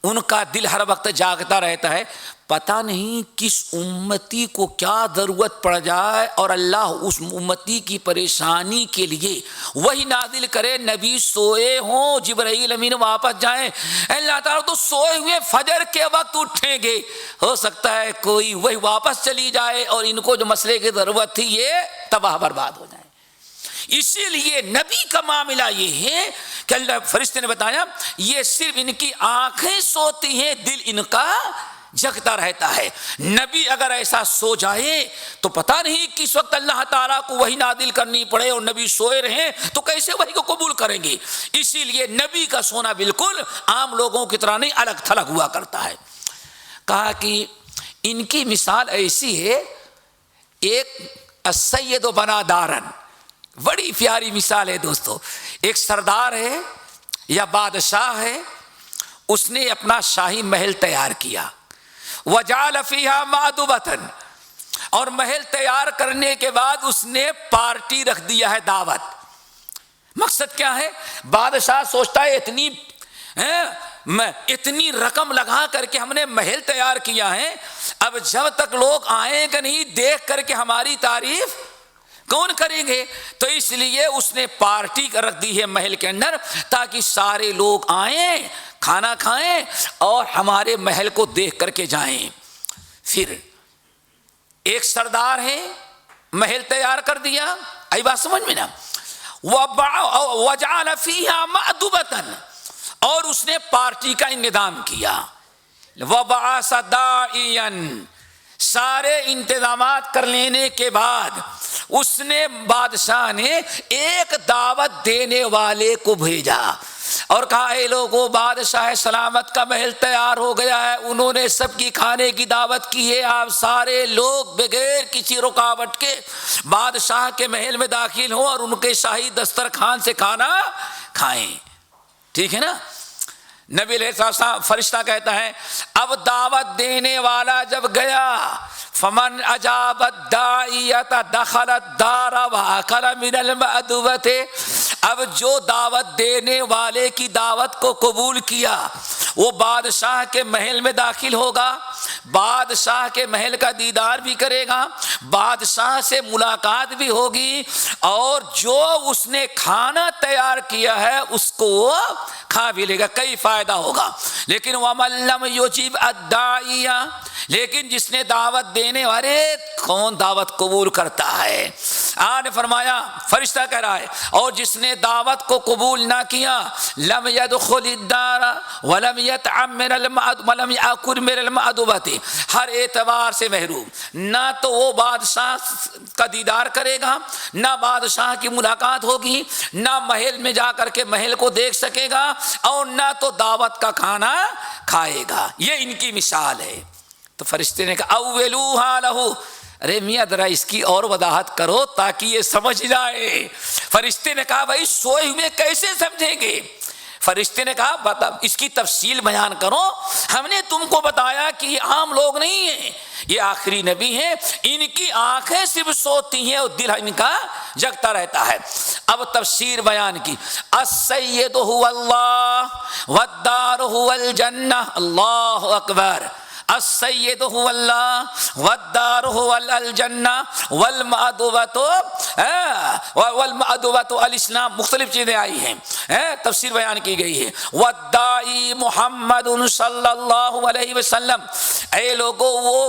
ان کا دل ہر وقت جاگتا رہتا ہے، پتہ نہیں کس امتی کو کیا ضرورت پڑ جائے اور اللہ اس امتی کی پریشانی کے لیے وہی نازل کرے، نبی سوئے ہوں، جبرائیل امین واپس جائیں، اللہ تعالیٰ تو سوئے ہوئے فجر کے وقت اٹھیں گے، ہو سکتا ہے کوئی وہی واپس چلی جائے اور ان کو جو مسئلے کی ضرورت تھی یہ تباہ برباد ہو جائے۔ اسی لیے نبی کا معاملہ یہ ہے کہ اللہ فرشتے نے بتایا یہ صرف ان کی آنکھیں سوتی ہیں، دل ان کا جگتا رہتا ہے۔ نبی اگر ایسا سو جائے تو پتہ نہیں کس وقت اللہ تعالیٰ کو وحی نازل کرنی پڑے، اور نبی سوئے رہیں تو کیسے وحی کو قبول کریں گے؟ اسی لیے نبی کا سونا بالکل عام لوگوں کی طرح نہیں الگ تھلگ ہوا کرتا ہے۔ کہا کہ ان کی مثال ایسی ہے، ایک السید بنا دارن، بڑی پیاری مثال ہے دوستو۔ ایک سردار ہے یا بادشاہ ہے، اس نے اپنا شاہی محل تیار کیا، وجعل فیہا مأدبۃ، اور محل تیار کرنے کے بعد اس نے پارٹی رکھ دیا ہے، دعوت۔ مقصد کیا ہے؟ بادشاہ سوچتا ہے اتنی رقم لگا کر کے ہم نے محل تیار کیا ہے، اب جب تک لوگ آئیں گے نہیں دیکھ کر کے ہماری تعریف کون کریں گے؟ تو اس لیے اس نے پارٹی رکھ دی ہے محل کے اندر، تاکہ سارے لوگ آئیں، کھانا کھائیں اور ہمارے محل کو دیکھ کر کے جائیں۔ پھر ایک سردار ہے، محل تیار کر دیا، آئی بات سمجھ میں نا؟ وَجَعَلَ فِيهَا مَأْدُبَةً، اور اس نے پارٹی کا انتظام کیا۔ وَبَعَثَ دَاعِيًا، سارے انتظامات کر لینے کے بعد اس نے بادشاہ نے ایک دعوت دینے والے کو بھیجا اور کہا اے لوگوں، بادشاہ سلامت کا محل تیار ہو گیا ہے، انہوں نے سب کی کھانے کی دعوت کی ہے، آپ سارے لوگ بغیر کسی رکاوٹ کے بادشاہ کے محل میں داخل ہوں اور ان کے شاہی دسترخوان سے کھانا کھائیں۔ ٹھیک ہے نا؟ نبی علیہ السلام، فرشتہ کہتا ہے اب دعوت دینے والا جب گیا، فمن اجاب الداعیۃ دخل الدار واکل من المأدبۃ، اب جو دعوت دینے والے کی دعوت کو قبول کیا وہ بادشاہ کے محل میں داخل ہوگا، بادشاہ کے محل کا دیدار بھی کرے گا، بادشاہ سے ملاقات بھی ہوگی، اور جو اس نے کھانا تیار کیا ہے اس کو وہ کھا بھی لے گا، کئی فائدہ ہوگا۔ لیکن وَمَن لَّمْ يُجِبْ الدَّاعِیَ، لیکن جس نے دعوت دینے والے، کون دعوت قبول کرتا ہے؟ آج فرمایا، فرشتہ کہہ رہا ہے، اور جس نے دعوت کو قبول نہ کیا، لم يدخل الدار ولم يطعم من المأدبۃ ولم يأكل من المأدبۃ، ہر اعتبار سے محروم، نہ تو وہ بادشاہ کا دیدار کرے گا، نہ بادشاہ کی ملاقات ہوگی، نہ محل میں جا کر کے محل کو دیکھ سکے گا، اور نہ تو دعوت کا کھانا کھائے گا۔ یہ ان کی مثال ہے۔ تو فرشتے نے کہا اولوہا لہو، ارے میاں ذرا اس کی اور وضاحت کرو تاکہ یہ سمجھ جائے۔ فرشتے نے کہا بھائی سوئے ہوئے کیسے سمجھیں گے؟ فرشتے نے کہا بتا اس کی تفصیل بیان کرو، ہم نے تم کو بتایا کہ یہ عام لوگ نہیں ہیں، یہ آخری نبی ہیں، ان کی آنکھیں صرف سوتی ہیں اور دل ان کا جگتا رہتا ہے۔ اب تفسیر بیان کی، السید هو اللہ والدار هو الجنہ، اللہ اکبر، السید هو اللہ والدار هو الجنہ والمأدبۃ الاسلام، مختلف چیزیں آئی ہیں، تفسیر بیان کی گئی ہے۔ والدائی محمد صلی اللہ علیہ وسلم، اے لوگوں وہ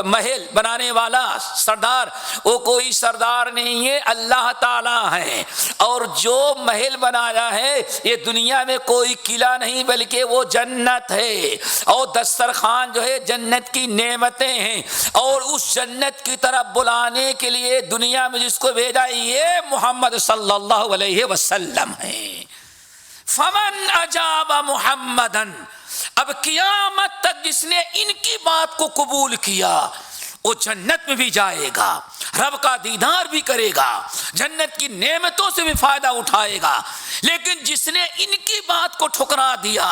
محل بنانے والا سردار وہ کوئی سردار نہیں ہے، اللہ تعالیٰ ہے، اور جو محل بنایا ہے یہ دنیا میں کوئی قلعہ نہیں بلکہ وہ جنت ہے، اور دسترخوان جو ہے جنت کی نعمتیں ہیں، اور اس جنت کی طرف بلانے کے لیے دنیا میں جس کو بھیجا یہ محمد صلی اللہ علیہ وسلم ہے۔ فمن اجاب محمدن، اب قیامت تک جس نے ان کی بات کو قبول کیا وہ جنت میں بھی جائے گا، رب کا دیدار بھی کرے گا، جنت کی نعمتوں سے بھی فائدہ اٹھائے گا، لیکن جس نے ان کی بات کو ٹھکرا دیا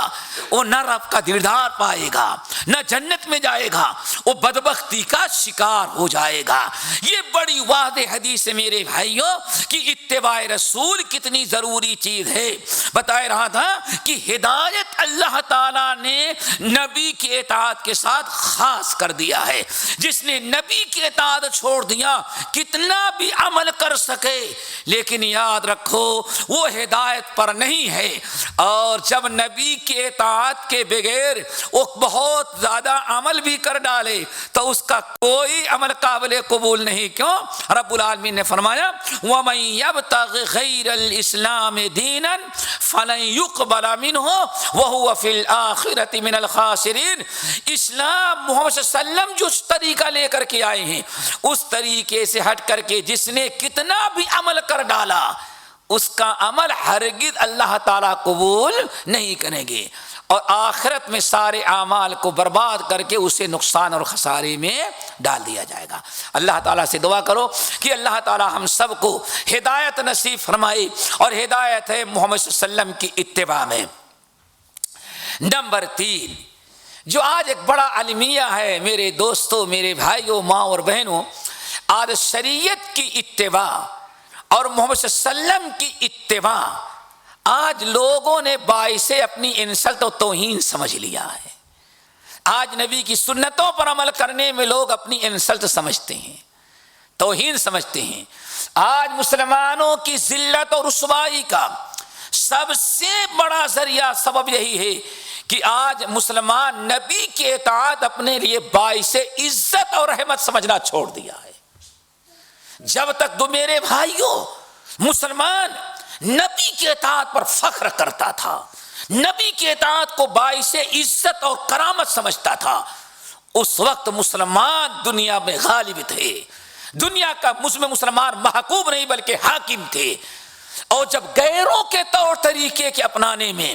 وہ نہ رب کا دیدار پائے گا نہ جنت میں جائے گا، وہ بدبختی کا شکار ہو جائے گا۔ یہ بڑی واضح حدیث ہے میرے بھائیوں کہ اتباع رسول کتنی ضروری چیز ہے۔ بتا رہا تھا کہ ہدایت اللہ تعالیٰ نے نبی کی اطاعت کے ساتھ خاص کر دیا ہے، جس نے نبی کی اطاعت چھوڑ دیا کتنا بھی عمل کر سکے لیکن یاد رکھو وہ ہدایت پر نہیں ہے، اور جب نبی کی اطاعت کے بغیر وہ بہت زیادہ عمل بھی کر ڈالے تو اس کا کوئی عمل قابل قبول نہیں۔ کیوں؟ رب العالمین نے فرمایا وَمَن يَبْتَغِ غَيْرَ الْإِسْلَامِ دِينًا فَلَن يُقْبَلَ مِنْهُ وَهُوَ فِي الْآخِرَةِ مِنَ الْخَاسِرِينَ۔ اسلام محمد صلی اللہ علیہ وسلم جو طریقہ لے کر کے آئے ہیں اس طریقے سے ہٹ کر کے جس نے کتنا بھی عمل کر ڈالا اس کا عمل ہرگز اللہ تعالیٰ قبول نہیں کریں گے، اور آخرت میں سارے اعمال کو برباد کر کے اسے نقصان اور خسارے میں ڈال دیا جائے گا۔ اللہ تعالیٰ سے دعا کرو کہ اللہ تعالیٰ ہم سب کو ہدایت نصیب فرمائے، اور ہدایت ہے محمد صلی اللہ علیہ وسلم کی اتباع میں۔ نمبر 3 جو آج ایک بڑا المیہ ہے میرے دوستوں، میرے بھائیوں، ماں اور بہنوں، آج شریعت کی اتباع اور محمد صلی اللہ علیہ وسلم کی اتباع آج لوگوں نے باعث اپنی انسلت و توہین سمجھ لیا ہے۔ آج نبی کی سنتوں پر عمل کرنے میں لوگ اپنی انسلٹ سمجھتے ہیں، توہین سمجھتے ہیں۔ آج مسلمانوں کی ذلت اور رسوائی کا سب سے بڑا ذریعہ سبب یہی ہے کہ آج مسلمان نبی کی اطاعت اپنے لیے باعث عزت اور رحمت سمجھنا چھوڑ دیا ہے۔ جب تک تو میرے بھائیوں مسلمان نبی کی اطاعت پر فخر کرتا تھا، نبی کی اطاعت کو باعث عزت اور کرامت سمجھتا تھا، اس وقت مسلمان دنیا میں غالب تھے، دنیا کا مسلمان محکوم نہیں بلکہ حاکم تھے۔ اور جب غیروں کے طور طریقے کے اپنانے میں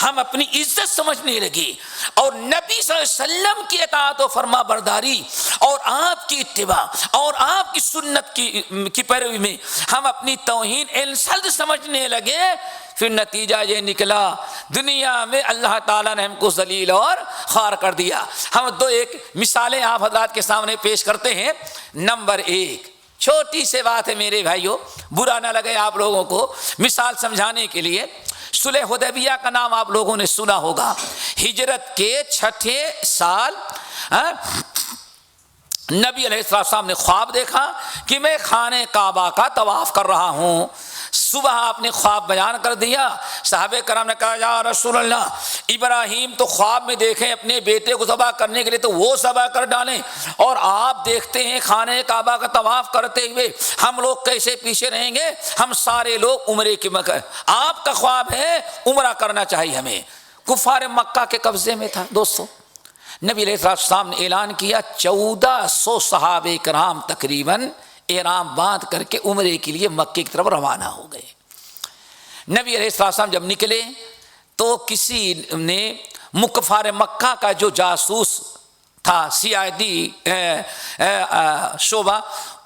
ہم اپنی عزت سمجھنے لگے اور نبی صلی اللہ علیہ وسلم کی اطاعت و فرما برداری اور آپ کی اتباع اور آپ کی سنت کی پیروی میں ہم اپنی توہین انسلٹ سمجھنے لگے، پھر نتیجہ یہ نکلا دنیا میں اللہ تعالیٰ نے ہم کو ذلیل اور خوار کر دیا۔ ہم ایک مثالیں آپ حضرات کے سامنے پیش کرتے ہیں۔ نمبر 1 چھوٹی سی بات ہے میرے بھائیوں، برا نہ لگے آپ لوگوں کو، مثال سمجھانے کے لیے صلح حدیبیہ کا نام آپ لوگوں نے سنا ہوگا۔ ہجرت کے 6 سال نبی علیہ السلام نے خواب دیکھا کہ میں خانہ کعبہ کا طواف کر رہا ہوں۔ صبح آپ نے خواب بیان کر دیا، صحابہ کرام نے کہا یا رسول اللہ ابراہیم تو خواب میں دیکھیں اپنے بیٹے کو ذبح کرنے کے لیے تو وہ ذبح کر ڈالیں، اور آپ دیکھتے ہیں خانہ کعبہ کا طواف کرتے ہوئے، ہم لوگ کیسے پیچھے رہیں گے؟ ہم سارے لوگ عمرے کی آپ کا خواب ہے عمرہ کرنا چاہیے ہمیں۔ کفار مکہ کے قبضے میں تھا دوستو۔ نبی علیہ السلام نے اعلان کیا 1400 صحابہ کرام تقریباً احرام باندھ کر کے عمرے کے لیے مکے کی طرف روانہ ہو گئے۔ نبی علیہ السلام جب نکلے تو کسی نے کفار مکہ کا جو جاسوس تھا CID شعبہ،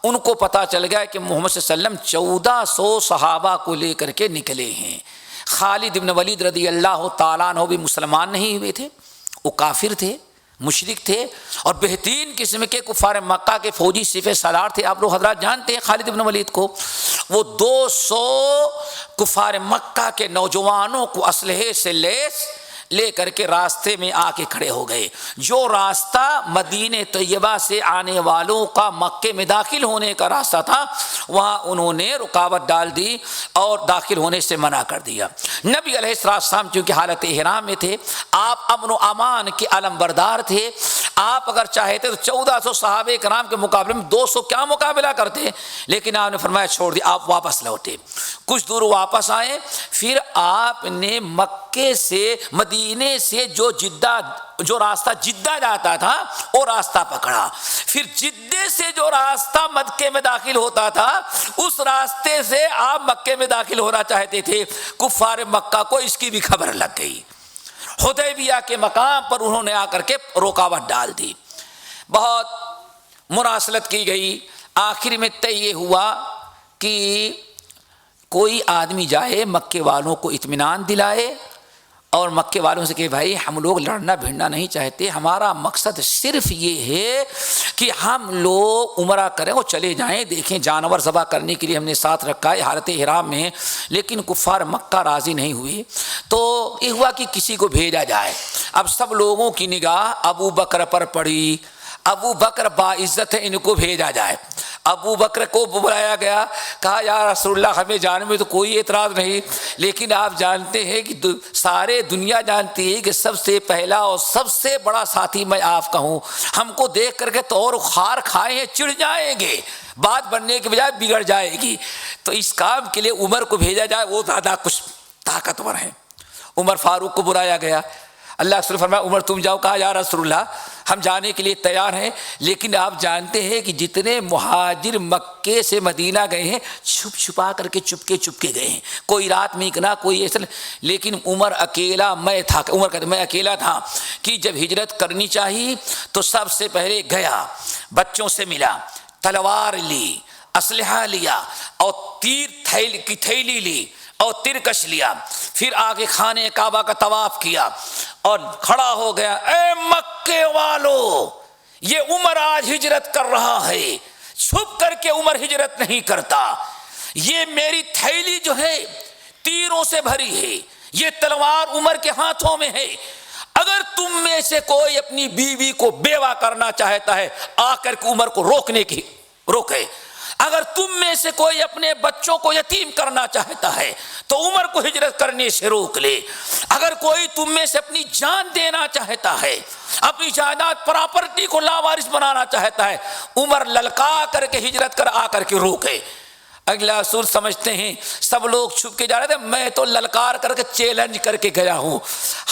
ان کو پتہ چل گیا کہ محمد صلی اللہ علیہ وسلم 1400 صحابہ کو لے کر کے نکلے ہیں۔ خالد بن ولید رضی اللہ تعالیٰ عنہ بھی مسلمان نہیں ہوئے تھے، وہ کافر تھے، مشرک تھے، اور بہترین قسم کے کفار مکہ کے فوجی سپہ سالار تھے۔ آپ لوگ حضرات جانتے ہیں خالد بن ولید کو، وہ 200 کفار مکہ کے نوجوانوں کو اسلحے سے لیس لے کر کے راستے میں آ کے کھڑے ہو گئے۔ جو راستہ مدینہ طیبہ سے آنے والوں کا مکے میں داخل ہونے کا راستہ تھا، وہاں انہوں نے رکاوٹ ڈال دی اور داخل ہونے سے منع کر دیا۔ نبی علیہ السلام چونکہ حالت احرام میں تھے، آپ امن و امان کے علم بردار تھے، آپ اگر چاہتے تو 1400 صحابہ کرام کے مقابلے میں 200 کیا مقابلہ کرتے، لیکن آپ نے فرمایا چھوڑ دیا، آپ واپس لوٹے۔ کچھ دور واپس آئے، پھر آپ نے مکے سے مدینے سے جو راستہ جدہ جاتا تھا وہ راستہ پکڑا، پھر جدے سے جو راستہ مکے میں داخل ہوتا تھا اس راستے سے آپ مکے میں داخل ہونا چاہتے تھے۔ کفار مکہ کو اس کی بھی خبر لگ گئی، حدیبیہ کے مقام پر انہوں نے آ کر کے رکاوٹ ڈال دی، بہت مراسلت کی گئی۔ آخر میں طے یہ ہوا کہ کوئی آدمی جائے مکے والوں کو اطمینان دلائے اور مکے والوں سے کہ بھائی ہم لوگ لڑنا بھیڑنا نہیں چاہتے، ہمارا مقصد صرف یہ ہے کہ ہم لوگ عمرہ کریں اور چلے جائیں، دیکھیں جانور ذبح کرنے کے لیے ہم نے ساتھ رکھا ہے، حالت احرام میں۔ لیکن کفار مکہ راضی نہیں ہوئے، تو یہ ہوا کہ کسی کو بھیجا جائے۔ اب سب لوگوں کی نگاہ ابو بکر پر پڑی، ابو بکر باعزت ہے، ان کو بھیجا جائے۔ ابو بکر کو بلایا گیا، کہا یا رسول اللہ ہمیں جانے میں تو کوئی اعتراض نہیں، لیکن آپ جانتے ہیں کہ سارے دنیا جانتی ہے کہ سب سے پہلا اور سب سے بڑا ساتھی میں آپ کا ہوں، ہم کو دیکھ کر کے تو اور خار کھائے ہیں، چڑ جائیں گے، بات بننے کے بجائے بگڑ جائے گی، تو اس کام کے لیے عمر کو بھیجا جائے، وہ زیادہ کچھ طاقتور ہیں۔ عمر فاروق کو بلایا گیا، اللہ رسول فرمایا عمر تم جاؤ، کہا یا رسول اللہ ہم جانے کے لیے تیار ہیں، لیکن آپ جانتے ہیں کہ جتنے مہاجر مکے سے مدینہ گئے ہیں چھپ چھپا کر کے چپکے گئے ہیں، کوئی رات میں نہ کوئی ایسا، لیکن عمر اکیلا میں تھا، عمر کہتے میں اکیلا تھا کہ جب ہجرت کرنی چاہیے تو سب سے پہلے گیا، بچوں سے ملا، تلوار لی، اسلحہ لیا اور تیر کی تھیلی لی اور ترکش لیا، پھر آگے خانہ کعبہ کا طواف کیا اور کھڑا ہو گیا، اے مکے والو، یہ عمر آج ہجرت کر رہا ہے، چھپ کر کے عمر ہجرت نہیں کرتا، یہ میری تھیلی جو ہے تیروں سے بھری ہے، یہ تلوار عمر کے ہاتھوں میں ہے، اگر تم میں سے کوئی اپنی بیوی کو بیوہ کرنا چاہتا ہے آ کر کے عمر کو روکے، اگر تم میں سے کوئی اپنے بچوں کو یتیم کرنا چاہتا ہے تو عمر کو ہجرت کرنے سے روک لے، اگر کوئی تم میں سے اپنی جان دینا چاہتا ہے، اپنی جائیداد پراپرٹی کو لاوارث بنانا چاہتا ہے، عمر للکا کر کے ہجرت کر آ کر کے روکے۔ اگلا رسول سمجھتے ہیں سب لوگ چھپ کے جا رہے تھے، میں تو للکار کر کے چیلنج کر کے گیا ہوں،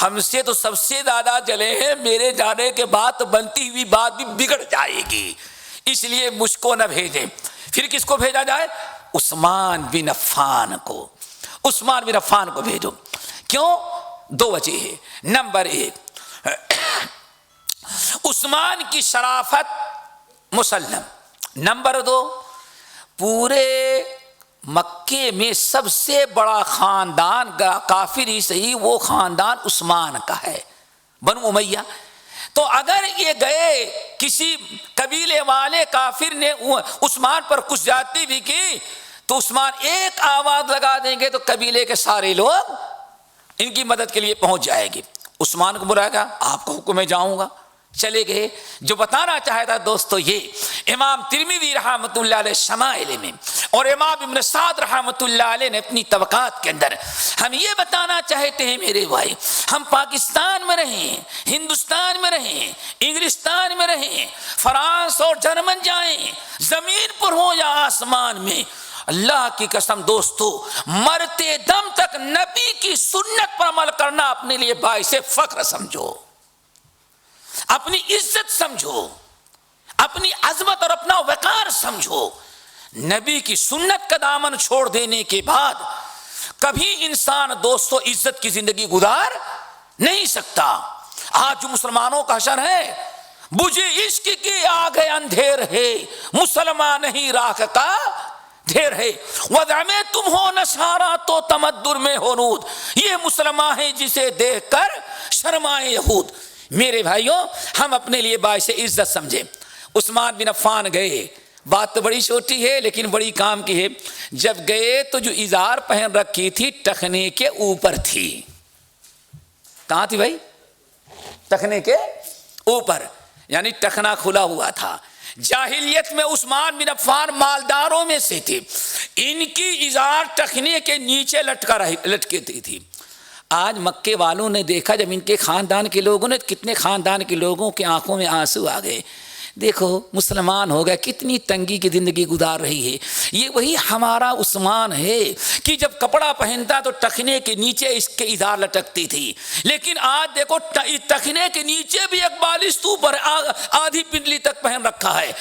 ہم سے تو سب سے زیادہ جلے ہیں، میرے جانے کے بعد بنتی ہوئی بات بھی بگڑ جائے گی، اس لیے مجھ کو نہ بھیجیں۔ پھر کس کو بھیجا جائے؟ عثمان بن عفان کو، عثمان بن عفان کو بھیجو۔ کیوں؟ دو وجہ ہے، نمبر ایک عثمان کی شرافت مسلم، نمبر دو پورے مکے میں سب سے بڑا خاندان کافر ہی صحیح وہ خاندان عثمان کا ہے، بنو امیہ، تو اگر یہ گئے کسی قبیلے والے کافر نے عثمان پر کچھ زیادتی بھی کی تو عثمان ایک آواز لگا دیں گے تو قبیلے کے سارے لوگ ان کی مدد کے لیے پہنچ جائے گی۔ عثمان کو بلایا گا، آپ کو حکم میں جاؤں گا، چلے گئے۔ جو بتانا چاہتا دوستو یہ امام ترمذی رحمۃ اللہ علیہ شمائل میں اور امام ابن سعد رحمۃ اللہ علیہ نے اپنی طبقات کے اندر ہم یہ بتانا چاہتے ہیں میرے بھائی، ہم پاکستان میں رہیں، ہندوستان میں رہیں، انگلستان میں رہیں، فرانس اور جرمن جائیں، زمین پر ہوں یا آسمان میں، اللہ کی قسم دوستو مرتے دم تک نبی کی سنت پر عمل کرنا اپنے لیے باعث فخر سمجھو، اپنی عزت سمجھو، اپنی عظمت اور اپنا وقار سمجھو۔ نبی کی سنت کا دامن چھوڑ دینے کے بعد کبھی انسان دوستو عزت کی زندگی گزار نہیں سکتا۔ آج جو مسلمانوں کا حشر ہے بجھے عشق کی آگ اندھیر ہے، مسلمان نہیں راکھ کا ڈھیر ہے، وضع میں تم ہو نصارا تو تمدر میں ہو نود، یہ مسلمان ہے جسے دیکھ کر شرمائے یہود۔ میرے بھائیوں، ہم اپنے لیے باعث عزت سمجھیں۔ عثمان بن عفان گئے، بات تو بڑی چھوٹی ہے لیکن بڑی کام کی ہے۔ جب گئے تو جو ازار پہن رکھی تھی ٹخنے کے اوپر تھی۔ کہاں تھی بھائی؟ ٹخنے کے اوپر، یعنی ٹخنا کھلا ہوا تھا۔ جاہلیت میں عثمان بن عفان مالداروں میں سے تھے، ان کی ازار ٹخنے کے نیچے لٹکتی تھی۔ آج مکے والوں نے دیکھا جب ان کے خاندان کے لوگوں نے، کتنے خاندان کے لوگوں کے آنکھوں میں آنسو آ گئے، دیکھو مسلمان ہو گئے، کتنی تنگی کی زندگی گزار رہی ہے۔ یہ وہی ہمارا عثمان ہے کہ جب کپڑا پہنتا تو ٹخنے کے نیچے اس کے ازار لٹکتی تھی، لیکن آج دیکھو ٹخنے کے نیچے بھی ایک بالش اوپر آدھی پنڈلی تک پہن رکھا ہے۔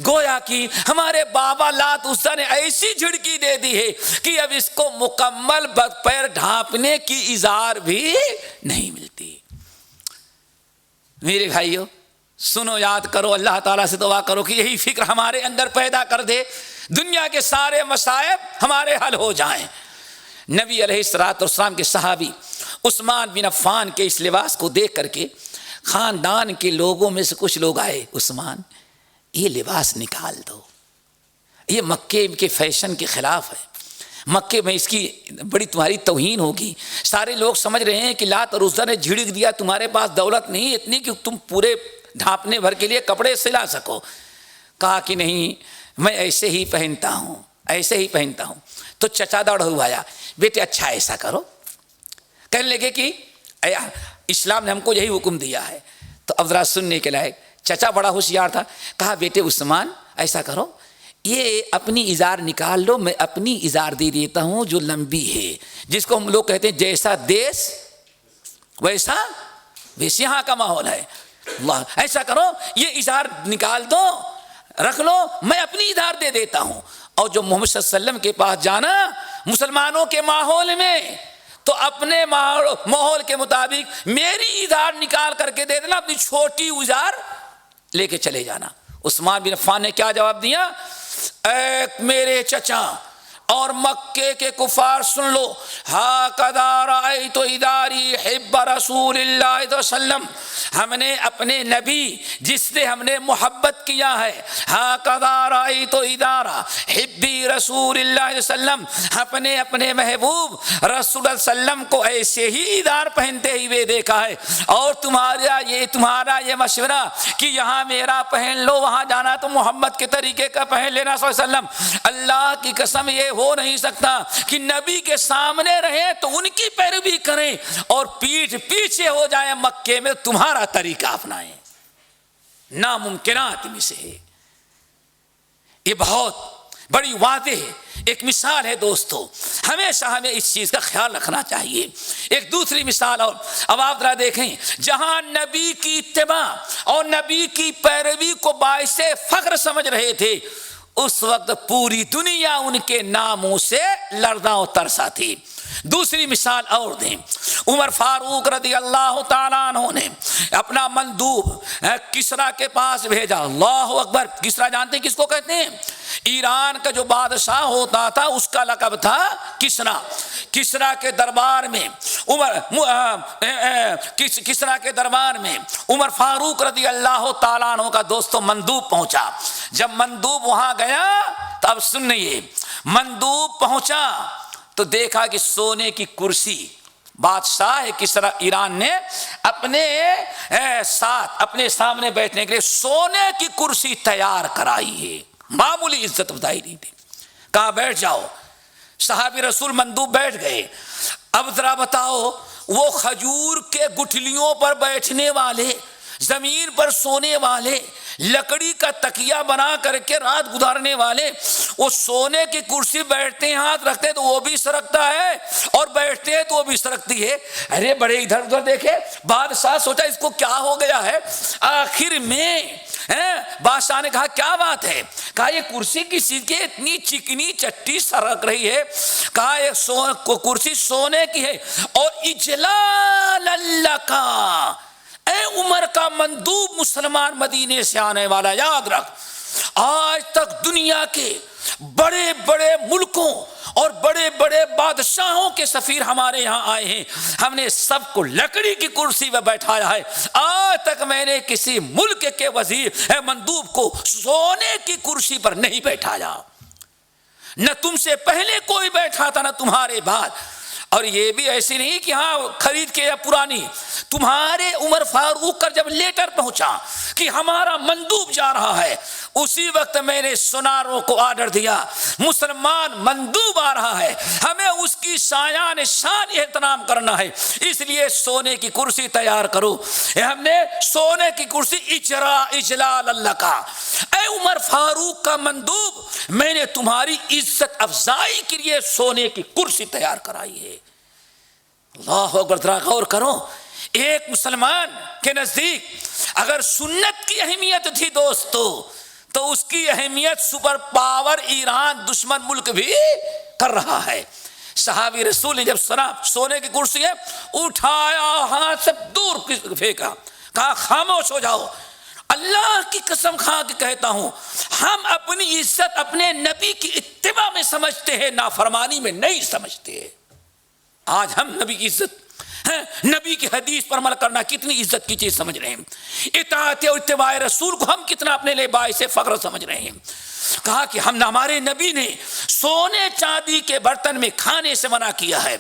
گویا کہ ہمارے بابا لات عزا نے ایسی جھڑکی دے دی ہے کہ اب اس کو مکمل پیر ڈھانپنے کی ازار بھی نہیں ملتی۔ میرے بھائیوں سنو، یاد کرو، اللہ تعالیٰ سے دعا کرو کہ یہی فکر ہمارے اندر پیدا کر دے، دنیا کے سارے مصائب ہمارے حل ہو جائیں۔ نبی علیہ الصلوۃ والسلام کے صحابی عثمان بن عفان کے اس لباس کو دیکھ کر کے خاندان کے لوگوں میں سے کچھ لوگ آئے، عثمان یہ لباس نکال دو، یہ مکے کے فیشن کے خلاف ہے، مکے میں اس کی بڑی تمہاری توہین ہوگی۔ سارے لوگ سمجھ رہے ہیں کہ لات اور عزا نے جھڑک دیا، تمہارے پاس دولت نہیں اتنی کہ تم پورے ڈھانپنے بھر کے لیے کپڑے سلا سکو۔ کہا کہ نہیں، میں ایسے ہی پہنتا ہوں، ایسے ہی پہنتا ہوں۔ تو چچا دوڑ ہوا آیا، بیٹے اچھا ایسا کرو، کہنے لگے کہ اسلام نے ہم کو یہی حکم دیا ہے۔ تو اب ذرا سننے کے لائق چچا بڑا ہوشیار تھا، کہا بیٹے عثمان ایسا کرو، یہ اپنی ازار نکال لو، میں اپنی ازار دے دیتا ہوں جو لمبی ہے، جس کو ہم لوگ کہتے ہیں جیسا دیس ویسا ویسے، یہاں کا ماحول ہے۔ اللہ ایسا کرو، یہ ازار نکال دو، رکھ لو، میں اپنی ازار دے دیتا ہوں۔ اور جو محمد صلی اللہ علیہ وسلم کے پاس جانا مسلمانوں کے ماحول میں، تو اپنے ماحول کے مطابق میری ازار نکال کر کے دے دینا، اپنی چھوٹی ازار لے کے چلے جانا۔ عثمان بن عفان نے کیا جواب دیا؟ اے میرے چچا اور مکے کے کفار سن لو، ہاکذا رأیت اداری حب رسول اللہ صلی اللہ علیہ وسلم، ہم نے اپنے نبی جس سے ہم نے محبت کیا ہے، ہاکذا رأیت ادارہ حبی رسول اللہ علیہ وسلم، اپنے محبوب رسول اللہ علیہ وسلم کو ایسے ہی ادار پہنتے ہوئے دیکھا ہے، اور تمہارا یہ مشورہ کہ یہاں میرا پہن لو، وہاں جانا تو محمد کے طریقے کا پہن لینا صلی اللہ علیہ وسلم، اللہ کی قسم یہ ہو نہیں سکتا کہ نبی کے سامنے رہیں تو ان کی پیروی کریں اور پیٹھ پیچھے ہو جائیں مکے میں تمہارا طریقہ اپنائیں، ناممکنات میں سے ہے۔ یہ بہت بڑی واضح ہے، ایک مثال ہے دوستو، ہمیشہ ہمیں اس چیز کا خیال رکھنا چاہیے۔ ایک دوسری مثال اور، اب آپ ذرا دیکھیں، جہاں نبی کی اتباع اور نبی کی پیروی کو باعث فخر سمجھ رہے تھے، اس وقت پوری دنیا ان کے ناموں سے لرزاں و ترسا تھی۔ دوسری مثال اور دیں، عمر فاروق رضی اللہ تعالیٰ عنہ نے اپنا مندوب کسرا کے پاس بھیجا۔ اللہ اکبر، کسرا جانتے ہیں کس کو کہتے ہیں؟ ایران کا جو بادشاہ ہوتا تھا اس کا لقب تھا کسرا۔ کسرا کے دربار میں کسرا کے دربار میں عمر فاروق رضی اللہ تعالیٰ عنہ کا دوستو مندوب پہنچا۔ جب مندوب وہاں گیا تو اب سنیے، مندوب پہنچا تو دیکھا کہ سونے کی کرسی بادشاہ کسرا ایران نے اپنے ساتھ اپنے سامنے بیٹھنے کے لیے سونے کی کرسی تیار کرائی ہے، معمولی عزت افزائی نہیں تھی۔ کہا بیٹھ جاؤ، صحابی رسول مندوب بیٹھ گئے۔ اب ذرا بتاؤ، وہ کھجور کے گٹھلیوں پر بیٹھنے والے، زمین پر سونے والے، لکڑی کا تکیہ بنا کر کے رات گزارنے والے، وہ سونے کی کرسی بیٹھتے ہیں، ہاتھ رکھتے ہیں تو وہ بھی سرکتا ہے اور بیٹھتے ہیں تو وہ بھی سرکتی ہے۔ ارے بڑے ادھر ادھر دیکھے، بادشاہ سوچا اس کو کیا ہو گیا ہے۔ آخر میں بادشاہ نے کہا کیا بات ہے؟ کہا یہ کرسی کسی کی اتنی چکنی چٹی سرک رہی ہے۔ کہا یہ کرسی سونے کی ہے، اور اجلال اللہ کا، اے عمر کا مندوب مسلمان مدینے سے آنے والا، یاد رکھ آج تک دنیا کے بڑے بڑے ملکوں اور بڑے بڑے بادشاہوں کے سفیر ہمارے یہاں آئے ہیں، ہم نے سب کو لکڑی کی کرسی پہ بیٹھایا ہے، آج تک میں نے کسی ملک کے وزیر مندوب کو سونے کی کرسی پر نہیں بیٹھایا، نہ تم سے پہلے کوئی بیٹھا تھا نہ تمہارے بعد۔ اور یہ بھی ایسی نہیں کہ ہاں خرید کے یا پرانی، تمہارے عمر فاروق کا جب لیٹر پہنچا کہ ہمارا مندوب جا رہا ہے، اسی وقت میں نے سناروں کو آرڈر دیا مسلمان مندوب آ رہا ہے، ہمیں اس کی شایان شان احترام کرنا ہے، اس لیے سونے کی کرسی تیار کرو۔ ہم نے سونے کی کرسی اجلال اللہ کا، اے عمر فاروق کا مندوب، میں نے تمہاری عزت افزائی کے لیے سونے کی کرسی تیار کرائی ہے۔ اللہ اکبر، ذرا غور کرو، ایک مسلمان کے نزدیک اگر سنت کی اہمیت تھی دوستو، تو اس کی اہمیت سپر پاور ایران دشمن ملک بھی کر رہا ہے۔ صحابی رسول نے جب سنا سونے کی کرسی ہے، اٹھایا ہاتھ سے دور پھینکا، کہا خاموش ہو جاؤ، اللہ کی قسم کھا کے کہتا ہوں ہم اپنی عزت اپنے نبی کی اتباع میں سمجھتے ہیں، نافرمانی میں نہیں سمجھتے۔ آج ہم نبی کی عزت، نبی کی حدیث پر عمل کرنا کتنی عزت کی چیز سمجھ رہے ہیں، اطاعت اور اتباع رسول کو ہم کتنا اپنے لیے باعث فخر سمجھ رہے ہیں۔ کہا کہ ہمارے نبی نے سونے چاندی کے برتن میں کھانے سے منع کیا ہے،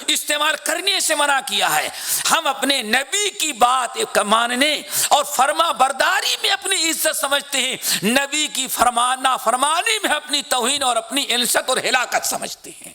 استعمال کرنے سے منع کیا ہے، ہم اپنے نبی کی بات ماننے اور فرما برداری میں اپنی عزت سمجھتے ہیں، نبی کی نافرمانی میں اپنی توہین اور اپنی انصت اور ہلاکت سمجھتے ہیں۔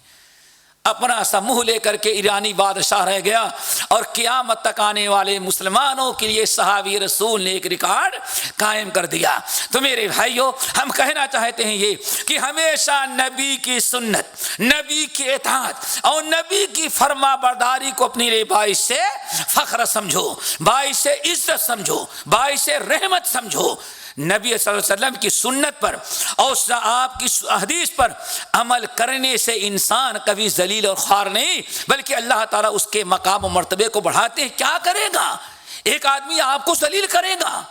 اپنا سا منہ لے کر کے ایرانی بادشاہ رہ گیا، اور قیامت تک آنے والے مسلمانوں کے لیے صحابی رسول نے ایک ریکارڈ قائم کر دیا۔ تو میرے بھائیوں، ہم کہنا چاہتے ہیں یہ کہ ہمیشہ نبی کی سنت، نبی کی اطاعت اور نبی کی فرما برداری کو اپنے لیے باعث سے فخر سمجھو، باعث سے عزت سمجھو، باعث سے رحمت سمجھو۔ نبی صلی اللہ علیہ وسلم کی سنت پر اور آپ کی حدیث پر عمل کرنے سے انسان کبھی ذلیل اور خوار نہیں، بلکہ اللہ تعالیٰ اس کے مقام و مرتبے کو بڑھاتے ہیں۔ کیا کرے گا؟ ایک آدمی آپ کو ذلیل کرے گا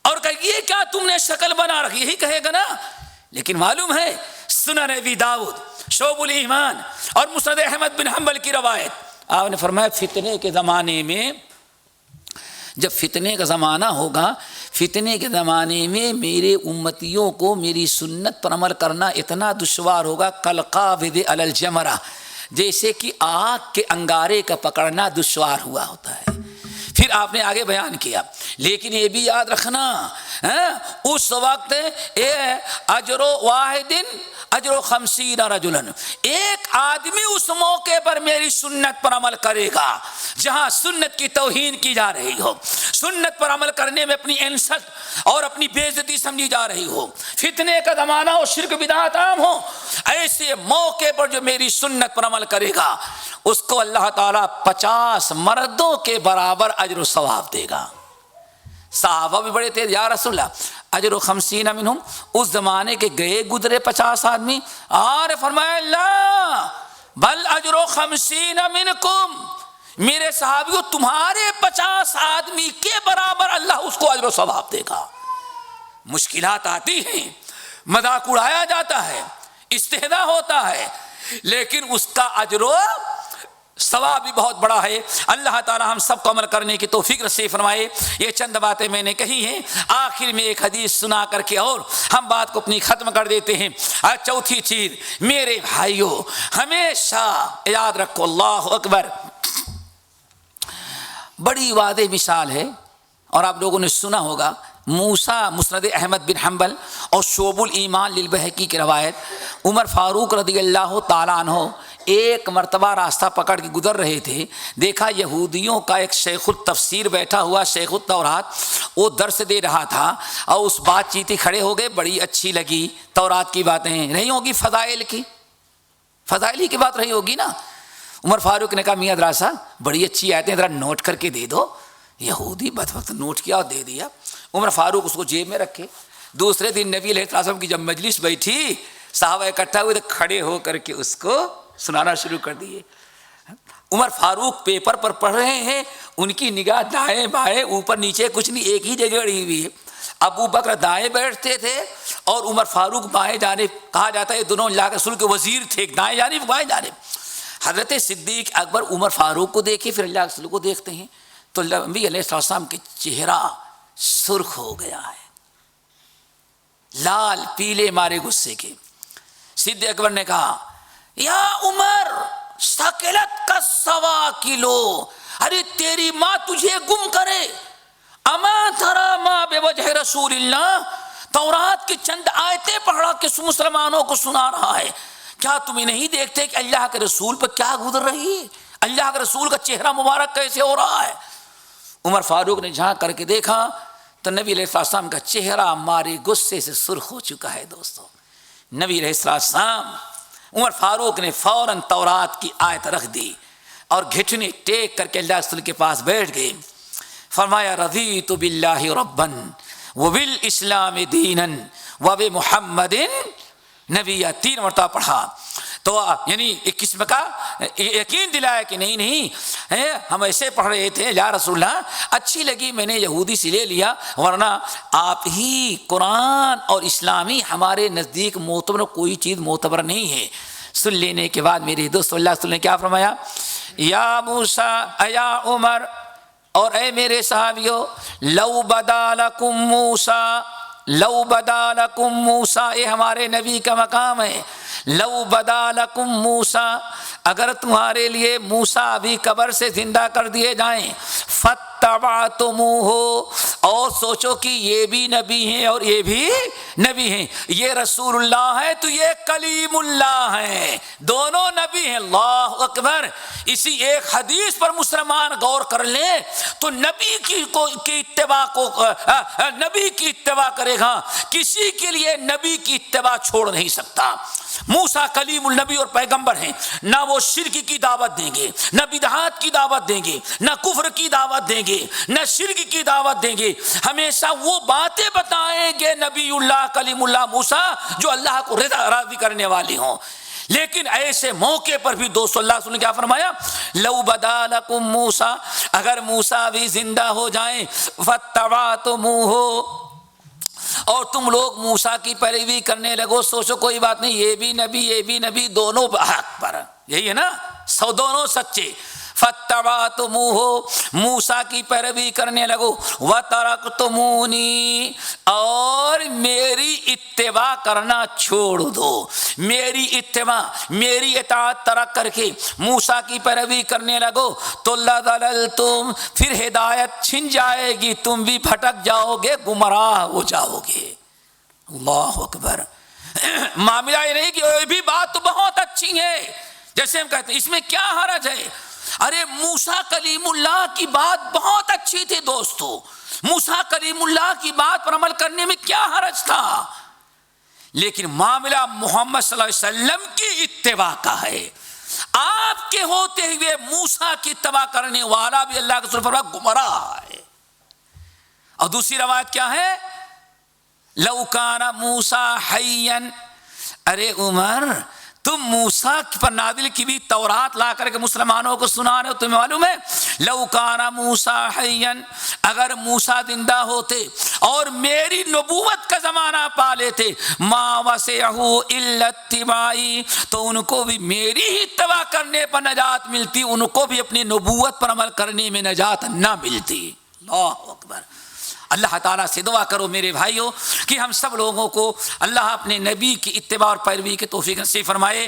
اور کہے یہ کیا تم نے شکل بنا رکھی، یہی کہے گا نا۔ لیکن معلوم ہے سنن ابی داؤد، شعب الایمان اور مسند احمد بن حنبل کی روایت، آپ نے فرمایا فتنے کے زمانے میں، جب فتنے کا زمانہ ہوگا، فتنے کے زمانے میں میرے امتیوں کو میری سنت پر عمل کرنا اتنا دشوار ہوگا کالقابض علی الجمرہ، جیسے کہ آگ کے انگارے کا پکڑنا دشوار ہوا ہوتا ہے۔ پھر آپ نے آگے بیان کیا، لیکن یہ بھی یاد رکھنا اس وقت اجر واحد اجر 50 رجلا، ایک آدمی اس موقع پر میری سنت پر عمل کرے گا جہاں سنت کی توہین کی جا رہی ہو، سنت پر عمل کرنے میں اپنی انصت اور اپنی بے عزتی سمجھی جا رہی ہو، فتنے کا زمانہ ہو، شرک بدعت عام ہو، ایسے موقع پر جو میری سنت پر عمل کرے گا اس کو اللہ تعالیٰ 50 مردوں کے برابر اجر و ثواب دے گا۔ صحابہ بھی بڑے تھے، یا رسول اللہ اجر 50 منہم، اس زمانے کے گئے گزرے 50 آدمی، اور فرمایا لا بل اجر 50 منکم، میرے صحابیوں تمہارے 50 آدمی کے برابر اللہ اس کو اجر و ثواب دے گا۔ مشکلات آتی ہیں، مذاق اڑایا جاتا ہے، استہزاء ہوتا ہے، لیکن اس کا اجر و ثواب بھی بہت بڑا ہے۔ اللہ تعالی ہم سب کو عمل کرنے کی توفیق نصیب فرمائے۔ یہ چند باتیں میں نے کہی ہیں، آخر میں ایک حدیث سنا کر کے اور ہم بات کو اپنی ختم کر دیتے ہیں۔ چوتھی چیز میرے بھائیوں، ہمیشہ یاد رکھو، اللہ اکبر، بڑی واضح مثال ہے، اور آپ لوگوں نے سنا ہوگا موسیٰ مسند احمد بن حنبل اور شعب الایمان للبیہقی کی روایت، عمر فاروق رضی اللہ تعالیٰ عنہ ایک مرتبہ راستہ پکڑ کے گزر رہے تھے، دیکھا یہودیوں کا ایک شیخ التفسیر بیٹھا ہوا، شیخ التورات، وہ درس دے رہا تھا، اور اس بات چیتی کھڑے ہو گئے، بڑی اچھی لگی، تورات کی باتیں رہی ہوگی، فضائل ہی کی بات رہی ہوگی نا۔ عمر فاروق نے کہا میاں دراسا بڑی اچھی آیتیں ذرا نوٹ کر کے دے دو۔ یہودی بد وقت نوٹ کیا اور دے دیا۔ عمر فاروق اس کو جیب میں رکھے۔ دوسرے دن نبی علیہ السلام کی جب مجلس بیٹھی، صحابہ اکٹھا ہوئے تو کھڑے ہو کر کے اس کو سنانا شروع کر دیے۔ عمر فاروق پیپر پر پڑھ رہے ہیں، ان کی نگاہ دائیں بائیں اوپر نیچے کچھ نہیں، ایک ہی جگہ اڑی ہوئی ہے۔ ابو بکر دائیں بیٹھتے تھے اور عمر فاروق بائیں جانب، کہا جاتا ہے دونوں اللہ کے رسول کے وزیر تھے، ایک دائیں جانب بائیں جانب۔ حضرت صدیق اکبر عمر فاروق کو دیکھے، پھر اللہ کے رسول کو دیکھتے ہیں تو نبی علیہ السلام کے چہرہ سرخ ہو گیا ہے، لال پیلے مارے غصے کے۔ صدیق اکبر نے کہا یا عمر ثقلت کا 1.25 کلو، ارے تیری ماں تجھے گم کرے، اما ترا ما بوجہ رسول اللہ، تورات کی چند آیتیں پڑھا کے مسلمانوں کو سنا رہا ہے، کیا تمہیں نہیں دیکھتے کہ اللہ کے رسول پر کیا گزر رہی ہے، اللہ کے رسول کا چہرہ مبارک کیسے ہو رہا ہے؟ عمر فاروق نے جھانک کر کے دیکھا تو نبی علیہ السلام کا چہرہ مارے غصے سے سرخ ہو چکا ہے۔ دوستو نبی علیہ السلام، عمر فاروق نے فوراً تورات کی آیت رکھ دی اور گھٹنے ٹیک کر کے اللہ رسول کے پاس بیٹھ گئے۔ فرمایا رضیت باللہ ربا وبالاسلام دینا وبمحمد نبی، 3 مرتبہ پڑھا تو یعنی ایک قسم کا یقین دلایا کہ نہیں ہم ایسے پڑھ رہے تھے یا رسول اللہ، اچھی لگی میں نے یہودی سے لے لیا، ورنہ آپ ہی قرآن اور اسلامی ہمارے نزدیک معتبر کوئی چیز معتبر نہیں ہے۔ سن لینے کے بعد میرے دوست اللہ رسول نے کیا فرمایا، یا موسیٰ یا عمر، اور اے میرے صحابیوں، لو بدا لکم موسیٰ، لو بدا لکم موسیٰ، یہ ہمارے نبی کا مقام ہے، لو بدا لکم موسیٰ، اگر تمہارے لیے موسیٰ ابھی قبر سے زندہ کر دیے جائیں، فاتبعتموہ، اور سوچو کہ یہ بھی نبی ہیں اور یہ بھی نبی ہیں، یہ رسول اللہ ہے تو یہ کلیم اللہ ہے، دونوں نبی ہیں۔ اللہ اکبر۔ اسی ایک حدیث پر مسلمان غور کر لیں تو نبی کی اتباع کو نبی کی اتباع کرے گا، کسی کے لیے نبی کی اتباع چھوڑ نہیں سکتا۔ موسیٰ کلیم النبی اور پیغمبر ہیں، نہ وہ شرک کی دعوت دیں گے، نہ بدعات کی دعوت دیں گے، نہ کفر کی دعوت دیں گے، نہ شرک کی دعوت دیں گے، ہمیشہ وہ باتیں بتائیں گے نبی اللہ کلیم اللہ موسیٰ جو اللہ کو راضی کرنے والی ہوں۔ لیکن ایسے موقع پر بھی دوست اللہ نے کیا فرمایا، لو بدا لکم موسیٰ، اگر موسیٰ بھی زندہ ہو جائیں، فاتبعتموہ، اور تم لوگ موسیٰ کی پیروی کرنے لگو، سوچو کوئی بات نہیں، یہ بھی نبی یہ بھی نبی، دونوں حق پر، یہی ہے نا، دونوں سچے۔ فاتبعتموہ، موسیٰ کی پیروی کرنے لگو، وترکتمونی، اور میری اتباع کرنا چھوڑ دو، میری اتباع میری اطاعت ترک کر کے موسیٰ کی پیروی کرنے لگو تو لضللتم، پھر ہدایت چھن جائے گی، تم بھی بھٹک جاؤ گے، گمراہ ہو جاؤ گے۔ اللہ اکبر۔ معاملہ یہ نہیں کہ یہ بھی بات تو بہت اچھی ہے، جیسے ہم کہتے ہیں اس میں کیا حرج ہے، ارے موسیٰ کلیم اللہ کی بات بہت اچھی تھی دوستو، موسیٰ کلیم اللہ کی بات پر عمل کرنے میں کیا حرج تھا، لیکن معاملہ محمد صلی اللہ علیہ وسلم کی اتباع کا ہے۔ آپ کے ہوتے ہوئے موسیٰ کی اتباع کرنے والا بھی اللہ کے رسول فرمایا گمراہ ہے۔ اور دوسری روایت کیا ہے، لو کان موسیٰ حیا، ارے عمر تم موسیٰ پر نازل کی بھی تورات لا کر کے مسلمانوں کو سنا رہے ہو، تمہیں معلوم ہے، لو کان موسیٰ حیا، اگر موسیٰ زندہ ہوتے اور میری نبوت کا زمانہ پا لیتے، ما وسعہ الا اتباعی، تو ان کو بھی میری ہی اتباع کرنے پر نجات ملتی، ان کو بھی اپنی نبوت پر عمل کرنے میں نجات نہ ملتی۔ اللہ اکبر۔ اللہ تعالیٰ سے دعا کرو میرے بھائیوں کہ ہم سب لوگوں کو اللہ اپنے نبی کی اتباع اور پیروی کی توفیق نصیب فرمائے،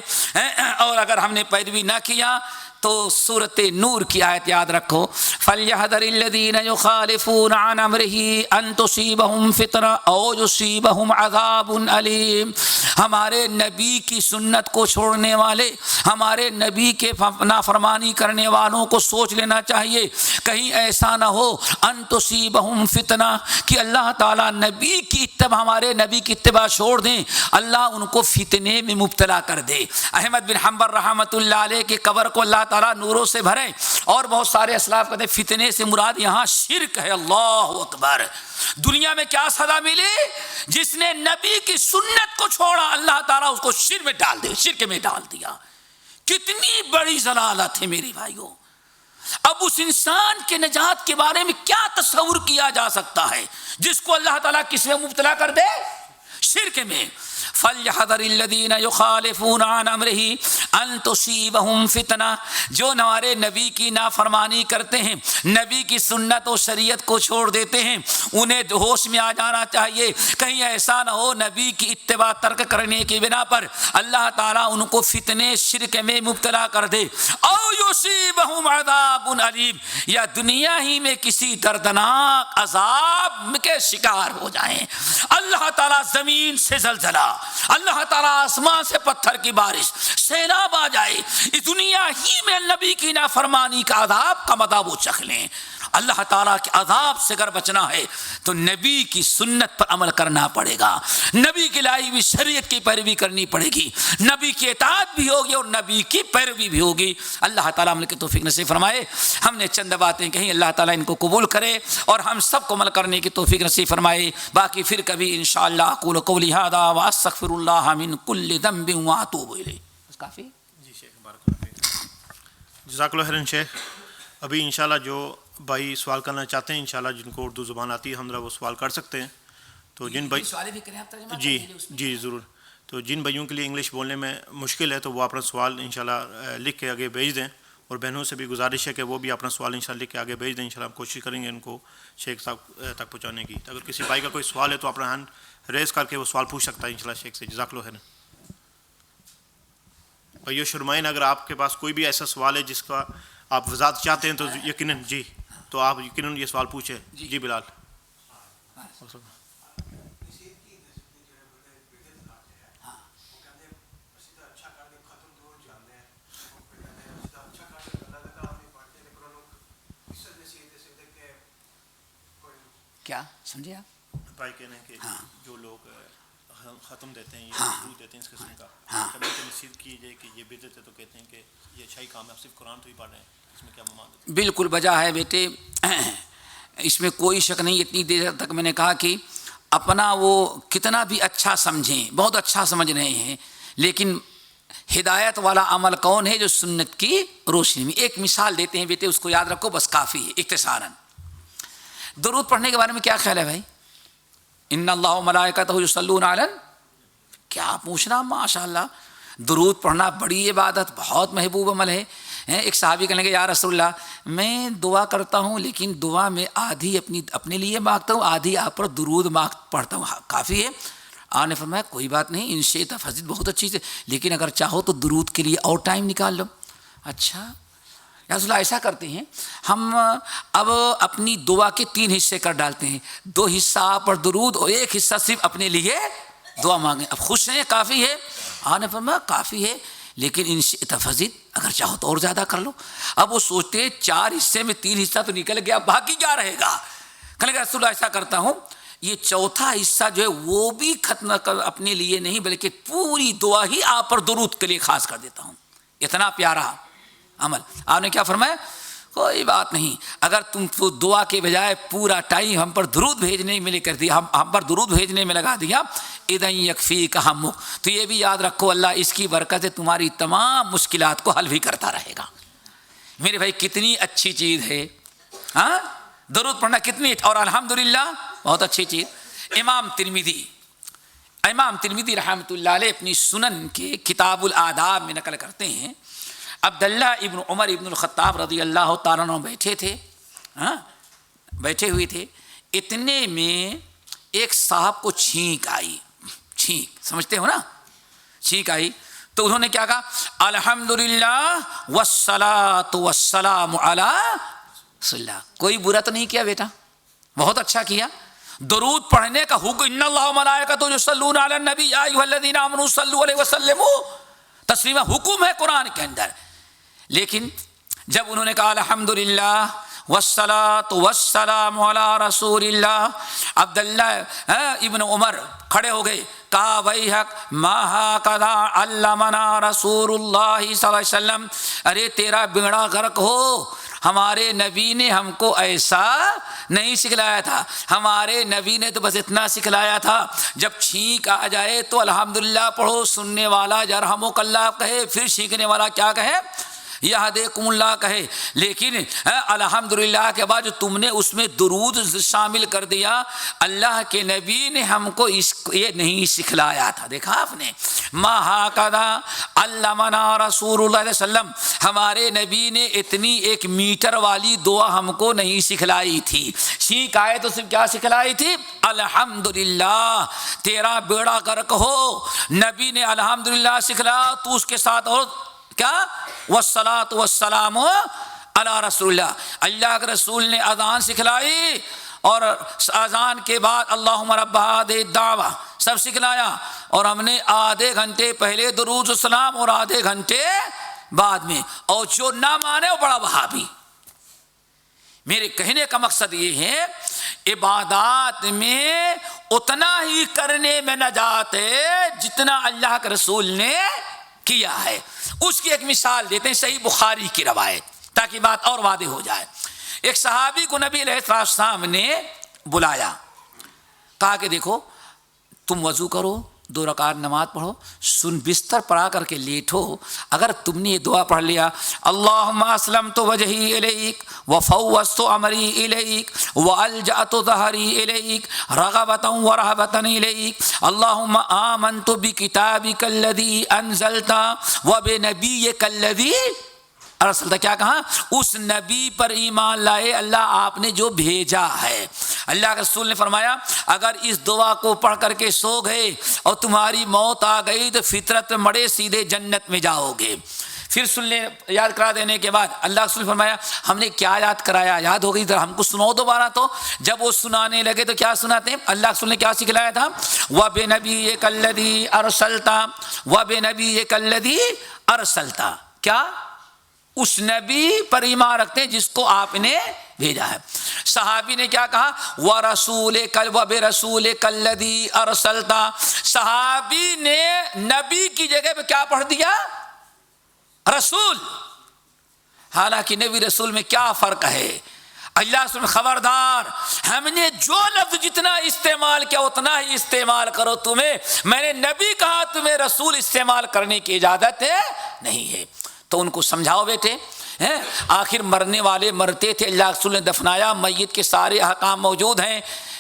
اور اگر ہم نے پیروی نہ کیا تو سورۃ نور کی آیت یاد رکھو، فَلْيَحْذَرِ الَّذِينَ يُخَالِفُونَ عَنْ أَمْرِهِ أَن تُصِيبَهُمْ فِتْنَةٌ أَوْ يُصِيبَهُمْ عَذَابٌ أَلِيمٌ۔ ہمارے نبی کی سنت کو چھوڑنے والے، ہمارے نبی کے نافرمانی کرنے والوں کو سوچ لینا چاہیے کہیں ایسا نہ ہو ان تصیبہم فتنہ، کہ اللہ تعالیٰ نبی کی اتباع، ہمارے نبی کی اتباع چھوڑ دیں، اللہ ان کو فتنے میں مبتلا کر دے۔ احمد بن حنبل رحمۃ اللہ علیہ کی قبر کو اللہ تعالیٰ نوروں سے بھرے، اور بہت سارے اسلاف کہتے ہیں فتنے سے مراد یہاں شرک ہے۔ اللہ اکبر۔ دنیا میں کیا سزا ملی؟ جس نے نبی کی سنت کو چھوڑا اللہ تعالیٰ اس کو شرک میں ڈال دے، شرک میں ڈال دیا۔ کتنی بڑی ضلالت ہے میری بھائیوں۔ اب اس انسان کے نجات کے بارے میں کیا تصور کیا جا سکتا ہے جس کو اللہ تعالیٰ کس میں مبتلا کر دے؟ شرک میں. فَلْيَحْذَرِ الَّذِينَ يُخَالِفُونَ عَنْ أَمْرِهِ أَن تُصِيبَهُمْ فِتْنَةٌ. جو ہمارے نبی کی نافرمانی کرتے ہیں، نبی کی سنت و شریعت کو چھوڑ دیتے ہیں، انہیں ہوش میں آ جانا چاہیے کہیں ایسا نہ ہو نبی کی اتباع ترک کرنے کی بنا پر اللہ تعالیٰ ان کو فتنے شرک میں مبتلا کر دے. او یصیبہم عذاب علیم، یا دنیا ہی میں کسی دردناک عذاب کے شکار ہو جائیں. اللہ تعالیٰ زمین سے زلزلہ، اللہ تعالیٰ آسمان سے پتھر کی بارش، سیلاب آ جائے، اس دنیا ہی میں نبی کی نافرمانی کا عذاب کا مزہ وہ چکھ لیں. اللہ تعالیٰ کے عذاب سے اگر بچنا ہے تو نبی کی سنت پر عمل کرنا پڑے گا، نبی کی لائی ہوئی شریعت کی پیروی کرنی پڑے گی، نبی کی اطاعت بھی ہوگی اور نبی کی پیروی بھی ہوگی. اللہ تعالیٰ عمل کی توفیق نصیب فرمائے. ہم نے چند باتیں کہیں، اللہ تعالیٰ ان کو قبول کرے اور ہم سب کو عمل کرنے کی توفیق نصیب فرمائے. باقی پھر کبھی انشاءاللہ اقول قولی ھذا واستغفر اللہ من کل ذنب واتوب الیہ. کافی؟ جی شیخ، بارک اللہ فیک، جزاک اللہ خیرن شیخ. ابھی انشاءاللہ جو بھائی سوال کرنا چاہتے ہیں انشاءاللہ جن کو اردو زبان آتی ہے ہمارا وہ سوال کر سکتے ہیں. تو جن بھائی سوال بھی کریں آپ ترجمہ جی ضرور. تو جن بھائیوں کے لیے انگلش بولنے میں مشکل ہے تو وہ اپنا سوال انشاءاللہ لکھ کے آگے بھیج دیں، اور بہنوں سے بھی گزارش ہے کہ وہ بھی اپنا سوال انشاءاللہ لکھ کے آگے بھیج دیں. انشاءاللہ ہم کوشش کریں گے ان کو شیخ صاحب تک پہنچانے کی. اگر کسی بھائی کا کوئی سوال ہے تو اپنا ہینڈ ریز کر کے وہ سوال پوچھ سکتا ہے انشاءاللہ شیخ سے. جزاک اللہ خیر. بھائیو شرمائن، اگر آپ کے پاس کوئی بھی ایسا سوال ہے جس کا آپ وضاحت چاہتے ہیں تو یقیناً تو آپ یقیناً یہ سوال پوچھیں. جی بلال. کیا سمجھے آپ؟ بھائی کہنے کہ جو لوگ ختم دیتے ہیں یا درود دیتے ہیں اس قسم کا، کبھی نصیحت کی جائے کہ یہ بدعت ہے تو کہتے ہیں کہ یہ اچھائی کام ہے، آپ صرف قرآن تو ہی پڑھ رہے ہیں، اس میں کیا ممانعت ہے؟ بالکل بجا ہے بیٹے، اس میں کوئی شک نہیں. اتنی دیر تک میں نے کہا کہ اپنا وہ کتنا بھی اچھا سمجھیں، بہت اچھا سمجھ رہے ہیں، لیکن ہدایت والا عمل کون ہے؟ جو سنت کی روشنی میں. ایک مثال دیتے ہیں بیٹے، اس کو یاد رکھو بس کافی ہے اختصاراً. درود پڑھنے کے بارے میں کیا خیال ہے بھائی؟ ان اللہ و ملائکتہ یصلون علی، کیا پوچھنا، ماشاء اللہ. درود پڑھنا بڑی عبادت، بہت محبوب عمل ہے. ایک صحابی کہنے لگے یا رسول اللہ میں دعا کرتا ہوں لیکن دعا میں آدھی اپنے لیے مانگتا ہوں، آدھی آپ پر درود پڑھتا ہوں، کافی ہے؟ آپ نے فرمایا کوئی بات نہیں، ان شئت فزد، بہت اچھی سے، لیکن اگر چاہو تو درود کے لیے اور ٹائم نکال لو. اچھا یا رسول اللہ ایسا کرتے ہیں ہم اب اپنی دعا کے 3 حصے کر ڈالتے ہیں، 2 حصہ آپ پر درود اور 1 حصہ صرف اپنے لیے دعا مانگیں. اب خوش ہیں؟ کافی ہے؟ آپ نے فرمایا کافی ہے، لیکن ان شئت فزد، اگر چاہو تو اور زیادہ کر لو. اب وہ سوچتے ہیں 4 حصے میں 3 حصہ تو نکل گیا، باقی کیا رہے گا؟ کہنے لگے رسول اللہ ایسا کرتا ہوں یہ چوتھا حصہ جو ہے وہ بھی ختم اپنے لیے نہیں بلکہ پوری دعا ہی آپ پر درود کے لیے خاص کر دیتا ہوں. اتنا پیارا عمل. آپ نے کیا فرمایا؟ کوئی بات نہیں، اگر تم دعا کے بجائے پورا ٹائم ہم پر درود بھیجنے میں کر دیا، ہم پر درود بھیجنے میں لگا دیا، اذن یکفیک ہمک، تو یہ بھی یاد رکھو اللہ اس کی برکت سے تمہاری تمام مشکلات کو حل بھی کرتا رہے گا. میرے بھائی کتنی اچھی چیز ہے ہاں درود پڑھنا، کتنی، اور الحمدللہ بہت اچھی چیز. امام ترمذی رحمۃ اللہ علیہ اپنی سنن کے کتاب الآداب میں نقل کرتے ہیں، عبداللہ ابن عمر ابن الخطاب رضی اللہ تعالیٰ عنہ بیٹھے ہوئے تھے. اتنے میں ایک صاحب کو چھینک آئی، چھینک سمجھتے ہو نا، چھینک آئی تو انہوں نے کیا کہا؟ الحمدللہ والصلاۃ والسلام علی رسول اللہ. کوئی برا تو نہیں کیا بیٹا، بہت اچھا کیا. درود پڑھنے کا حکم، ان اللہ وملائکتہ یصلون علی النبی یا ایھا الذین آمنوا صلوا علیہ وسلموا تسلیما، حکم ہے قرآن کے اندر. لیکن جب انہوں نے کہا الحمدللہ والصلاۃ والسلام علی رسول اللہ، عبداللہ ابن عمر کھڑے ہو گئے، کہا ویحک ما ھکذا علمنا رسول اللہ صلی اللہ علیہ وسلم، ارے تیرا بیڑا غرق ہو، ہمارے نبی نے ہم کو ایسا نہیں سکھلایا تھا. ہمارے نبی نے تو بس اتنا سکھلایا تھا جب چھینک آ جائے تو الحمدللہ پڑھو، سننے والا یرحمک اللہ کہے، پھر چھینکنے والا کیا کہے؟ یہدیکم اللہ کہے، لیکن الحمدللہ کے بعد جو تم نے اس میں درود شامل کر دیا، اللہ کے نبی نے ہم کو یہ نہیں سکھلایا تھا۔ دیکھا آپ نے، ما ہاکذا علمنا رسول اللہ علیہ وسلم، ہمارے نبی نے اتنی 1 میٹر والی دعا ہم کو نہیں سکھلائی تھی۔ چھینک آئے تو صرف کیا سکھلائی تھی؟ الحمدللہ تیرا بیڑا غرق ہو، نبی نے الحمدللہ سکھلایا، تو اس کے ساتھ اور کیا؟ والصلاۃ والسلام علی رسول اللہ، اللہ کے رسول نے اذان سکھلائی اور اذان کے بعد اللہم رب ہذہ الدعوہ سب سکھلایا، اور ہم نے آدھے گھنٹے پہلے درود السلام اور آدھے گھنٹے بعد میں۔ اور جو نہ مانے وہ بڑا وہابی۔ میرے کہنے کا مقصد یہ ہے، عبادات میں اتنا ہی کرنے میں نجات ہے جتنا اللہ کے رسول نے کیا ہے۔ اس کی ایک مثال دیتے ہیں، صحیح بخاری کی روایت، تاکہ بات اور واضح ہو جائے۔ ایک صحابی کو نبی علیہ السلام نے بلایا، کہا کہ دیکھو تم وضو کرو، 2 رکعت نماز پڑھو، بستر پر آ کر کے لیٹو، اگر تم نے یہ دعا پڑھ لیا، اللہم اسلمت وجہی الیک وفوضت امری الیک والجأت ظہری الیک رغبۃ ورہبۃ الیک، اللہم آمنت بکتابک الذی انزلت وبنبیک الذی ارسلت، کیا کہا؟ اس نبی پر ایمان لائے اللہ آپ نے جو بھیجا ہے۔ اللہ کے رسول نے فرمایا اگر اس دعا کو پڑھ کر کے سو گئے اور تمہاری موت آ گئی تو فطرت میں مڑے سیدھے جنت میں جاؤ گے۔ پھر سن لیں، یاد کرا دینے کے بعد اللہ کے رسول نے فرمایا ہم نے کیا یاد کرایا؟ یاد ہو گئی، ذرا ہم کو سناؤ دوبارہ۔ تو جب وہ سنانے لگے تو کیا سناتے ہیں؟ اللہ کے رسول نے کیا سکھلایا تھا؟ وَبِنَبِيِّكَ الَّذِي أَرْسَلْتَ وَبِنَبِيِّكَ الَّذِي أَرْسَلْتَ، کیا؟ اس نبی پر ایمان رکھتے ہیں جس کو آپ نے بھیجا ہے۔ صحابی نے کیا کہا؟ وَرَسُولِكَ وَبِرَسُولِكَ الَّذِي أَرْسَلْتَ، صحابی نے نبی کی جگہ پہ کیا پڑھ دیا؟ رسول۔ حالانکہ نبی رسول میں کیا فرق ہے؟ اللہ سے خبردار، ہم نے جو لفظ جتنا استعمال کیا اتنا ہی استعمال کرو، تمہیں میں نے نبی کہا، تمہیں رسول استعمال کرنے کی اجازت نہیں ہے۔ تو ان کو سمجھاؤ بیٹے، آخر مرنے والے مرتے تھے، اللہ کے رسول نے دفنایا، میت کے سارے احکام موجود ہیں،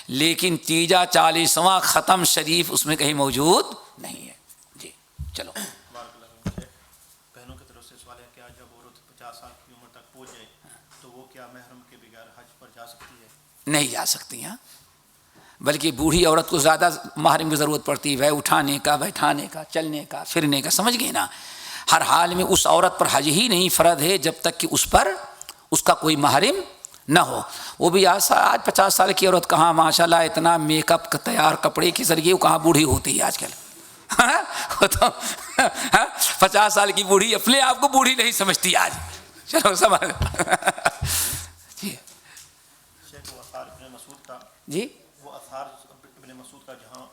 لیکن 40واں ختم شریف اس میں کہیں موجود نہیں ہے۔ جی چلو۔ بہنوں کی طرف سے سوال ہے کہ جب عورت 50 سال کی عمر تک پہنچ جائے تو وہ کیا محرم کے بغیر حج پر جا سکتی ہے؟ نہیں جا سکتی ہیں، بلکہ بوڑھی عورت کو زیادہ محرم کی ضرورت پڑتی ہے، اٹھانے کا، بیٹھانے کا، چلنے کا، پھرنے کا، سمجھ گئے نا؟ ہر حال میں اس عورت پر حج ہی نہیں فرض ہے جب تک کہ اس پر اس کا کوئی محرم نہ ہو۔ وہ بھی آج 50 سال کی عورت کہاں ماشاءاللہ اتنا میک اپ تیار کپڑے کے ذریعے وہ کہاں بوڑھی ہوتی ہے آج کل۔ وہ تو 50 سال کی بوڑھی اپنے آپ کو بوڑھی نہیں سمجھتی آج۔ چلو سمجھ جی شیخ وہ اثار ابن مسعود کا، جی وہ اثار ابن مسعود کا جہاں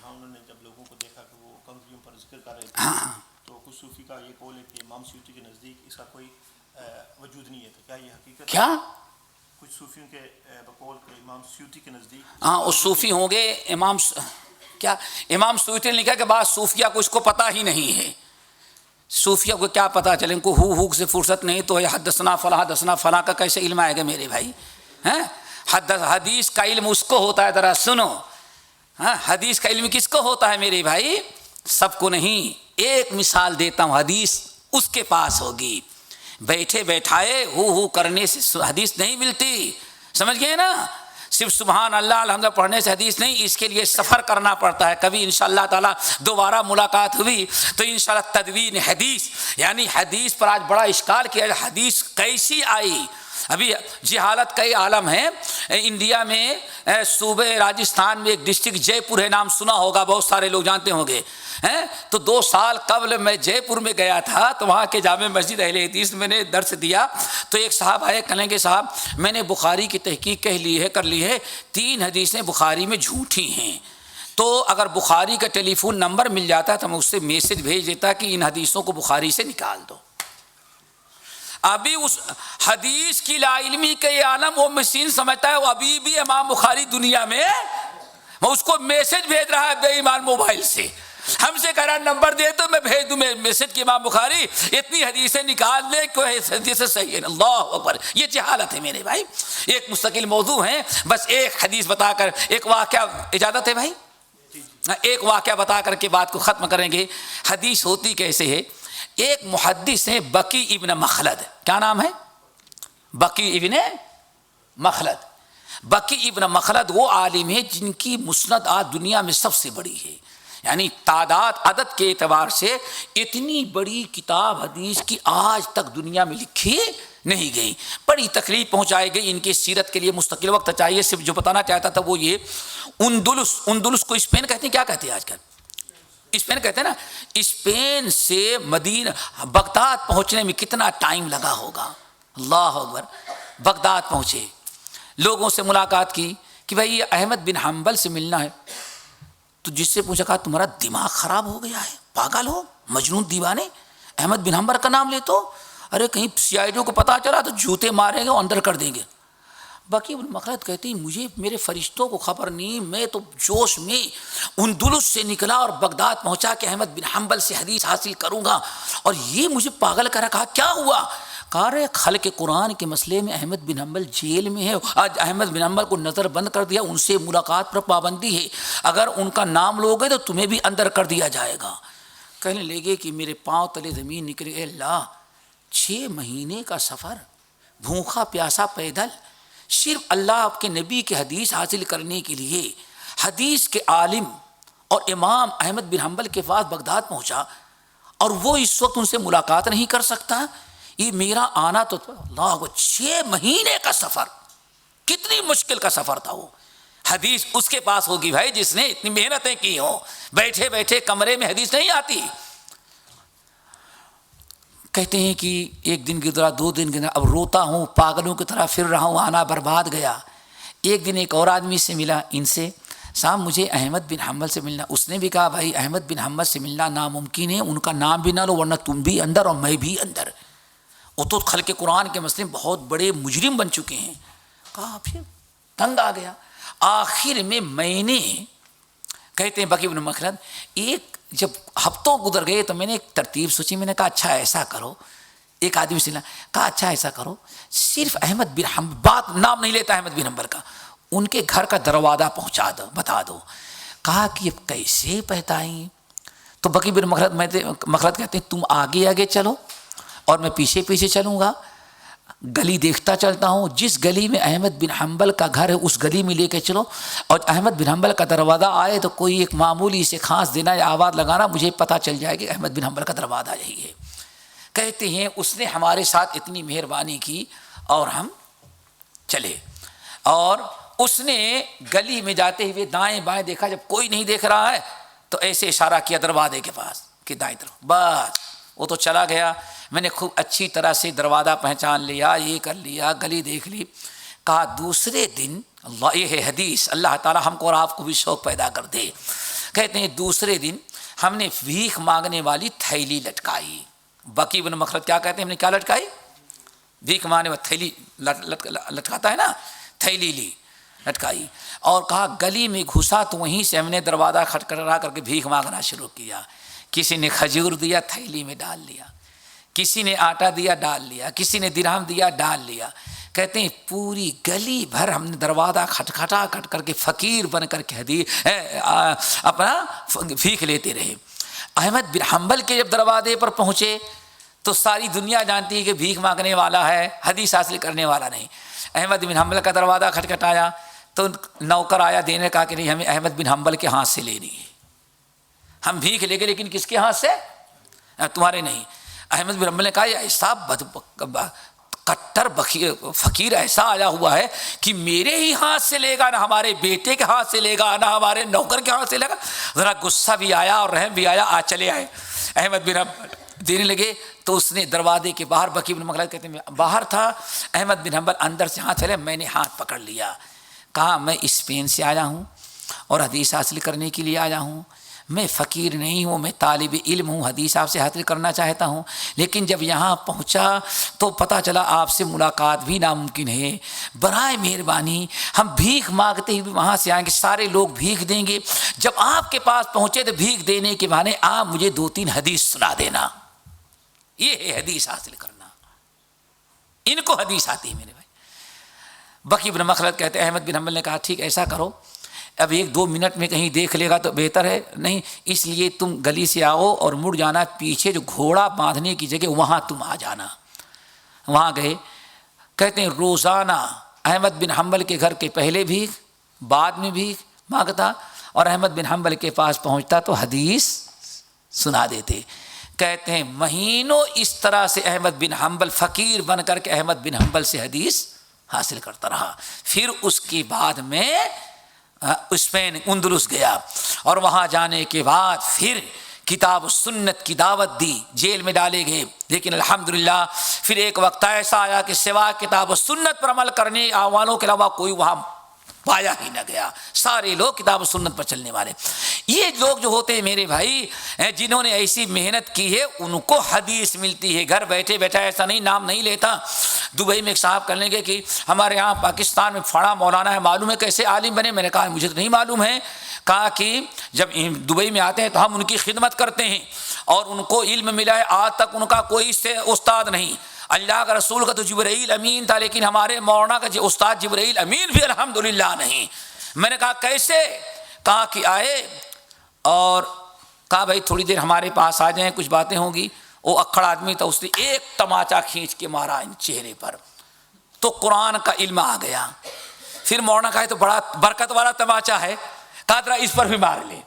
انہوں نے جب لوگوں کو دیکھا کہ وہ کنزیوں پر ذکر کر رہے تھے، تو کچھ صوفی کا یہ قول ہے کہ امام سیوطی کے نزدیک اس کا کوئی وجود نہیں ہے، تو کیا یہ حقیقت؟ کیا کچھ صوفیوں کے بقول کہ امام سیوطی کے نزدیک، ہاں وہ صوفی ہوں گے، کیا امام سیوطی نے لکھا کہ بعض صوفیہ کو اس کو پتہ ہی نہیں ہے۔ صوفیہ کو کیا پتہ چلے، ان کو ہوک سے فرصت نہیں، تو حدثنا فلاں کا کیسے علم آئے گا میرے بھائی؟ حدیث کا علم اس کو ہوتا ہے، ذرا سنو، حدیث کا علم کس کو ہوتا ہے میرے بھائی؟ سب کو نہیں۔ ایک مثال دیتا ہوں، حدیث اس کے پاس ہوگی، بیٹھے بیٹھائے ہو کرنے سے حدیث نہیں ملتی، سمجھ گئے نا؟ صرف سبحان اللہ الحمدللہ پڑھنے سے حدیث نہیں، اس کے لیے سفر کرنا پڑتا ہے۔ کبھی انشاءاللہ تعالیٰ دوبارہ ملاقات ہوئی تو انشاءاللہ تدوین حدیث، یعنی حدیث پر آج بڑا اشکال کیا ہے، حدیث کیسی آئی؟ ابھی جہالت کا یہ عالم ہے۔ انڈیا میں صوبہ راجستھان میں ایک ڈسٹرکٹ جے پور ہے، نام سنا ہوگا، بہت سارے لوگ جانتے ہوں گے۔ تو 2 سال قبل میں جے پور میں گیا تھا، تو وہاں کے جامع مسجد اہل حدیث میں نے درس دیا، تو ایک صاحب آئے، کہیں گے صاحب میں نے بخاری کی تحقیق کر لی ہے 3 حدیثیں بخاری میں جھوٹی ہیں، تو اگر بخاری کا ٹیلی فون نمبر مل جاتا تو میں اس سے میسج بھیج دیتا کہ ان حدیثوں کو بخاری سے نکال دو۔ ابھی اس حدیث کی لا علمی کا یہ عالم وہ مشین سمجھتا ہے، وہ ابھی بھی امام بخاری دنیا میں، وہ اس کو میسج بھیج رہا ہے بے ایمان موبائل سے۔ ہم سے کہہ رہا نمبر دے تو میں بھیج دوں مسجد کے امام بخاری اتنی حدیثیں نکال لے کوئی حدیث صحیح ہے. اللہ اکبر. یہ جہالت ہے میرے بھائی. ایک مستقل موضوع ہے, بس ایک حدیث بتا کر ایک واقعہ, اجازت ہے بھائی, ایک واقعہ بتا کر کے بات کو ختم کریں گے. حدیث ہوتی کیسے ہے؟ ایک محدث ہیں بقی ابن مخلد. کیا نام ہے؟ بقی ابن مخلد. بقی ابن مخلد وہ عالم ہے جن کی مسند آج دنیا میں سب سے بڑی ہے. یعنی تعداد عدد کے اعتبار سے اتنی بڑی کتاب حدیث کی آج تک دنیا میں لکھی نہیں گئی. بڑی تکلیف پہنچائی گئی. ان کی سیرت کے لیے مستقل وقت چاہیے. صرف جو بتانا چاہتا تھا وہ یہ, اندلس کو اسپین کہتے ہیں. کیا کہتے ہیں آج کل؟ اسپین کہتے ہیں نا. اسپین سے مدینہ بغداد پہنچنے میں کتنا ٹائم لگا ہوگا. اللہ اکبر. بغداد پہنچے, لوگوں سے ملاقات کی کہ بھائی یہ احمد بن حنبل سے ملنا ہے. تو جس سے پوچھا, کہا تمہارا دماغ خراب ہو گیا ہے, پاگل ہو, مجنون دیوانے, احمد بن حنبل کا نام لے تو ارے کہیں سی آئی ڈی کو پتہ چلا تو جوتے ماریں گے اور اندر کر دیں گے. باقی ابن مخلد کہتے ہیں مجھے میرے فرشتوں کو خبر نہیں, میں تو جوش میں اندلس سے نکلا اور بغداد پہنچا کہ احمد بن حنبل سے حدیث حاصل کروں گا, اور یہ مجھے پاگل کر رکھا. کیا ہوا؟ کہا رہے خلق قرآن کے مسئلے میں احمد بن حنبل جیل میں ہے. آج احمد بن حنبل کو نظر بند کر دیا, ان سے ملاقات پر پابندی ہے, اگر ان کا نام لوگے تو تمہیں بھی اندر کر دیا جائے گا. کہنے لگے کہ میرے پاؤں تلے زمین نکلے. اے اللہ, 6 مہینے کا سفر, بھوکھا پیاسا پیدل, صرف اللہ آپ کے نبی کی حدیث حاصل کرنے کے لیے. حدیث کے عالم اور امام احمد بن حنبل کے پاس بغداد پہنچا, اور وہ اس وقت ان سے ملاقات نہیں کر سکتا. یہ میرا آنا تو اللہ کو 6 مہینے کا سفر, کتنی مشکل کا سفر تھا. وہ حدیث اس کے پاس ہوگی بھائی جس نے اتنی محنتیں کی ہوں. بیٹھے بیٹھے کمرے میں حدیث نہیں آتی. کہتے ہیں کہ ایک دن گزرا, 2 دن گزرا, اب روتا ہوں, پاگلوں کی طرح پھر رہا ہوں, آنا برباد گیا. ایک دن ایک اور آدمی سے ملا, ان سے صاحب مجھے احمد بن حنبل سے ملنا. اس نے بھی کہا بھائی احمد بن حنبل سے ملنا ناممکن ہے, ان کا نام بھی نہ لو ورنہ تم بھی اندر اور میں بھی اندر. وہ تو خلق قرآن کے مسئلے میں بہت بڑے مجرم بن چکے ہیں. کہا پھر تنگ آ گیا. آخر میں نے, کہتے ہیں بقی بن مخلد, ایک جب ہفتوں گزر گئے تو میں نے ایک ترتیب سوچی. میں نے کہا اچھا ایسا کرو, ایک آدمی سے کہا اچھا ایسا کرو, صرف احمد بن حنبل, بات نام نہیں لیتا احمد بن حنبل کا, ان کے گھر کا دروازہ پہنچا دو, بتا دو. کہا کہ اب کیسے بتائیں؟ تو بقی بن مخلد کہتے ہیں تم آگے آگے چلو اور میں پیچھے پیچھے چلوں گا, گلی دیکھتا چلتا ہوں, جس گلی میں احمد بن حنبل کا گھر ہے اس گلی میں لے کے چلو, اور احمد بن حنبل کا دروازہ آئے تو کوئی ایک معمولی سے خاص دینا یا آواز لگانا, مجھے پتہ چل جائے کہ احمد بن حنبل کا دروازہ یہی ہے. کہتے ہیں اس نے ہمارے ساتھ اتنی مہربانی کی اور ہم چلے. اور اس نے گلی میں جاتے ہوئے دائیں بائیں دیکھا, جب کوئی نہیں دیکھ رہا ہے تو ایسے اشارہ کیا دروازے کے پاس کہ دائیں طرف, بس وہ تو چلا گیا. میں نے خوب اچھی طرح سے دروازہ پہچان لیا, یہ کر لیا, گلی دیکھ لی. کہا دوسرے دن, اللہ یہ ہے حدیث, اللہ تعالیٰ ہم کو اور آپ کو بھی شوق پیدا کر دے. کہتے ہیں دوسرے دن ہم نے بھیک مانگنے والی تھیلی لٹکائی. بقی بن مخلد کیا کہتے ہیں, ہم نے کیا لٹکائی؟ بھیک مانگنے والی تھیلی لٹکاتا ہے نا, تھیلی لی, لٹکائی. اور کہا گلی میں گھسا تو وہیں سے ہم نے دروازہ کھٹکھٹا کر کے بھیک مانگنا شروع کیا. کسی نے کھجور دیا, تھیلی میں ڈال لیا, کسی نے آٹا دیا, ڈال لیا, کسی نے درہم دیا, ڈال لیا. کہتے ہیں پوری گلی بھر ہم نے دروازہ کھٹکھٹا کٹ کر کے فقیر بن کر کے اپنا بھیک لیتے رہے. احمد بن حنبل کے جب دروازے پر پہنچے تو ساری دنیا جانتی ہے کہ بھیک مانگنے والا ہے, حدیث حاصل کرنے والا نہیں. احمد بن حنبل کا دروازہ کھٹکھٹایا تو نوکر آیا دینے, کہا کہ نہیں ہمیں احمد بن حنبل کے ہاتھ سے لینی ہے, ہم بھیک لے گئے لیکن کس کے ہاتھ سے؟ تمہارے نہیں. احمد بن حنبل نے کہا ایسا کٹر فقیر ایسا آیا ہوا ہے کہ میرے ہی ہاتھ سے لے گا, نہ ہمارے بیٹے کے ہاتھ سے لے گا, نہ ہمارے نوکر کے ہاتھ سے لے گا. ذرا غصہ بھی آیا اور رحم بھی آیا, آ چلے آئے. احمد بن حنبل دینے لگے تو اس نے دروازے کے باہر, بقی بن مخلد کہتے ہیں باہر تھا, احمد بن حنبل اندر سے ہاتھ پھیلے, میں نے ہاتھ پکڑ لیا. کہا میں اسپین سے آیا ہوں اور حدیث حاصل کرنے کے لیے آیا ہوں, میں فقیر نہیں ہوں، میں طالب علم ہوں، حدیث آپ سے حاصل کرنا چاہتا ہوں، لیکن جب یہاں پہنچا تو پتہ چلا آپ سے ملاقات بھی ناممکن ہے، برائے مہربانی ہم بھیک مانگتے ہوئے وہاں سے آئیں گے، سارے لوگ بھیک دیں گے، جب آپ کے پاس پہنچے تو بھیک دینے کے بہانے آپ مجھے 2-3 حدیث سنا دینا۔ یہ ہے حدیث حاصل کرنا، ان کو حدیث آتی ہے میرے بھائی۔ بقی بن مخلد کہتے ہیں احمد بن حنبل نے کہا ٹھیک ایسا کرو، اب 1-2 منٹ میں کہیں دیکھ لے گا تو بہتر ہے، نہیں اس لیے تم گلی سے آؤ اور مڑ جانا پیچھے جو گھوڑا باندھنے کی جگہ وہاں تم آ جانا۔ وہاں گئے، کہتے ہیں روزانہ احمد بن حنبل کے گھر کے پہلے بھی بعد میں بھی مانگتا، اور احمد بن حنبل کے پاس پہنچتا تو حدیث سنا دیتے۔ کہتے ہیں مہینوں اس طرح سے احمد بن حنبل فقیر بن کر کے احمد بن حنبل سے حدیث حاصل کرتا رہا۔ پھر اس کے بعد میں اسپین اندلس گیا، اور وہاں جانے کے بعد پھر کتاب سنت کی دعوت دی، جیل میں ڈالے گئے، لیکن الحمدللہ پھر ایک وقت ایسا آیا کہ سوا کتاب سنت پر عمل کرنے والوں کے علاوہ کوئی وہاں پایا ہی نہ گیا، سارے لوگ کتاب سنت پر چلنے والے۔ یہ لوگ جو ہوتے ہیں میرے بھائی جنہوں نے ایسی محنت کی ہے ان کو حدیث ملتی ہے، گھر بیٹھے بیٹھا ایسا نہیں، نام نہیں لیتا۔ دبئی میں ایک صاحب کرنے گئے کہ ہمارے یہاں پاکستان میں فڑا مولانا ہے، معلوم ہے کیسے عالم بنے؟ میں نے کہا مجھے تو نہیں معلوم ہے۔ کہا کہ جب دبئی میں آتے ہیں تو ہم ان کی خدمت کرتے ہیں اور ان کو علم ملا ہے، آج تک ان کا کوئی استاد نہیں، اللہ کا رسول کا تو جبرائیل امین تھا، لیکن ہمارے مولانا کا استاد جبرائیل امین بھی الحمدللہ نہیں۔ میں نے کہا کیسے؟ کہا کہ آئے اور کہا بھائی تھوڑی دیر ہمارے پاس آ جائیں، کچھ باتیں ہوں گی۔ وہ اکھڑ آدمی تھا، اس نے ایک تماچا کھینچ کے مارا ان چہرے پر، تو قرآن کا علم آ گیا۔ پھر مولانا کہا تو بڑا برکت والا تماچا ہے، کہا ذرا اس پر بھی مار لے،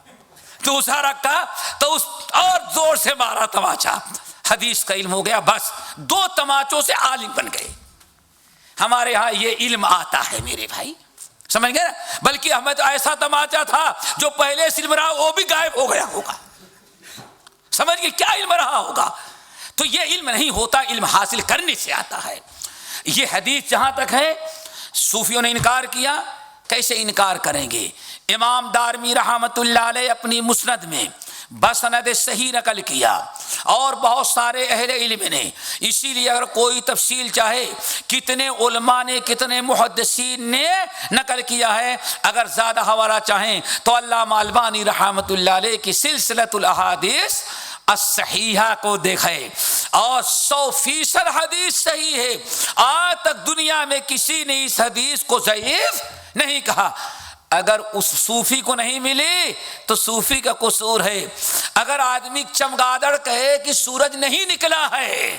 تو اسا رکھا تو اس اور زور سے مارا تماچا، حدیث کا علم ہو گیا، بس 2 تماچوں سے عالم بن گئے۔ ہمارے ہاں یہ علم آتا ہے میرے بھائی، سمجھ گئے نا؟ بلکہ ہمیں تو ایسا تماچا تھا جو پہلے سے علم رہا وہ بھی غائب ہو گیا ہوگا، سمجھ گئے کیا علم رہا ہوگا؟ تو یہ علم نہیں ہوتا، علم حاصل کرنے سے آتا ہے۔ یہ حدیث جہاں تک ہے صوفیوں نے انکار کیا، کیسے انکار کریں گے؟ امام دارمی رحمۃ اللہ علیہ اپنی مسند میں بسند صحیح نقل کیا، اور بہت سارے اہل علم نے، اسی لیے اگر کوئی تفصیل چاہے کتنے علماء نے کتنے محدثین نے نقل کیا ہے، اگر زیادہ حوالہ چاہیں تو علامہ البانی رحمۃ اللہ علیہ کی سلسلۃ الاحادیث الصحیحہ کو دیکھے، اور 100% حدیث صحیح ہے، آج تک دنیا میں کسی نے اس حدیث کو ضعیف نہیں کہا۔ اگر اس صوفی کو نہیں ملی تو صوفی کا قصور ہے، اگر آدمی چمگادڑ کہے کہ سورج نہیں نکلا ہے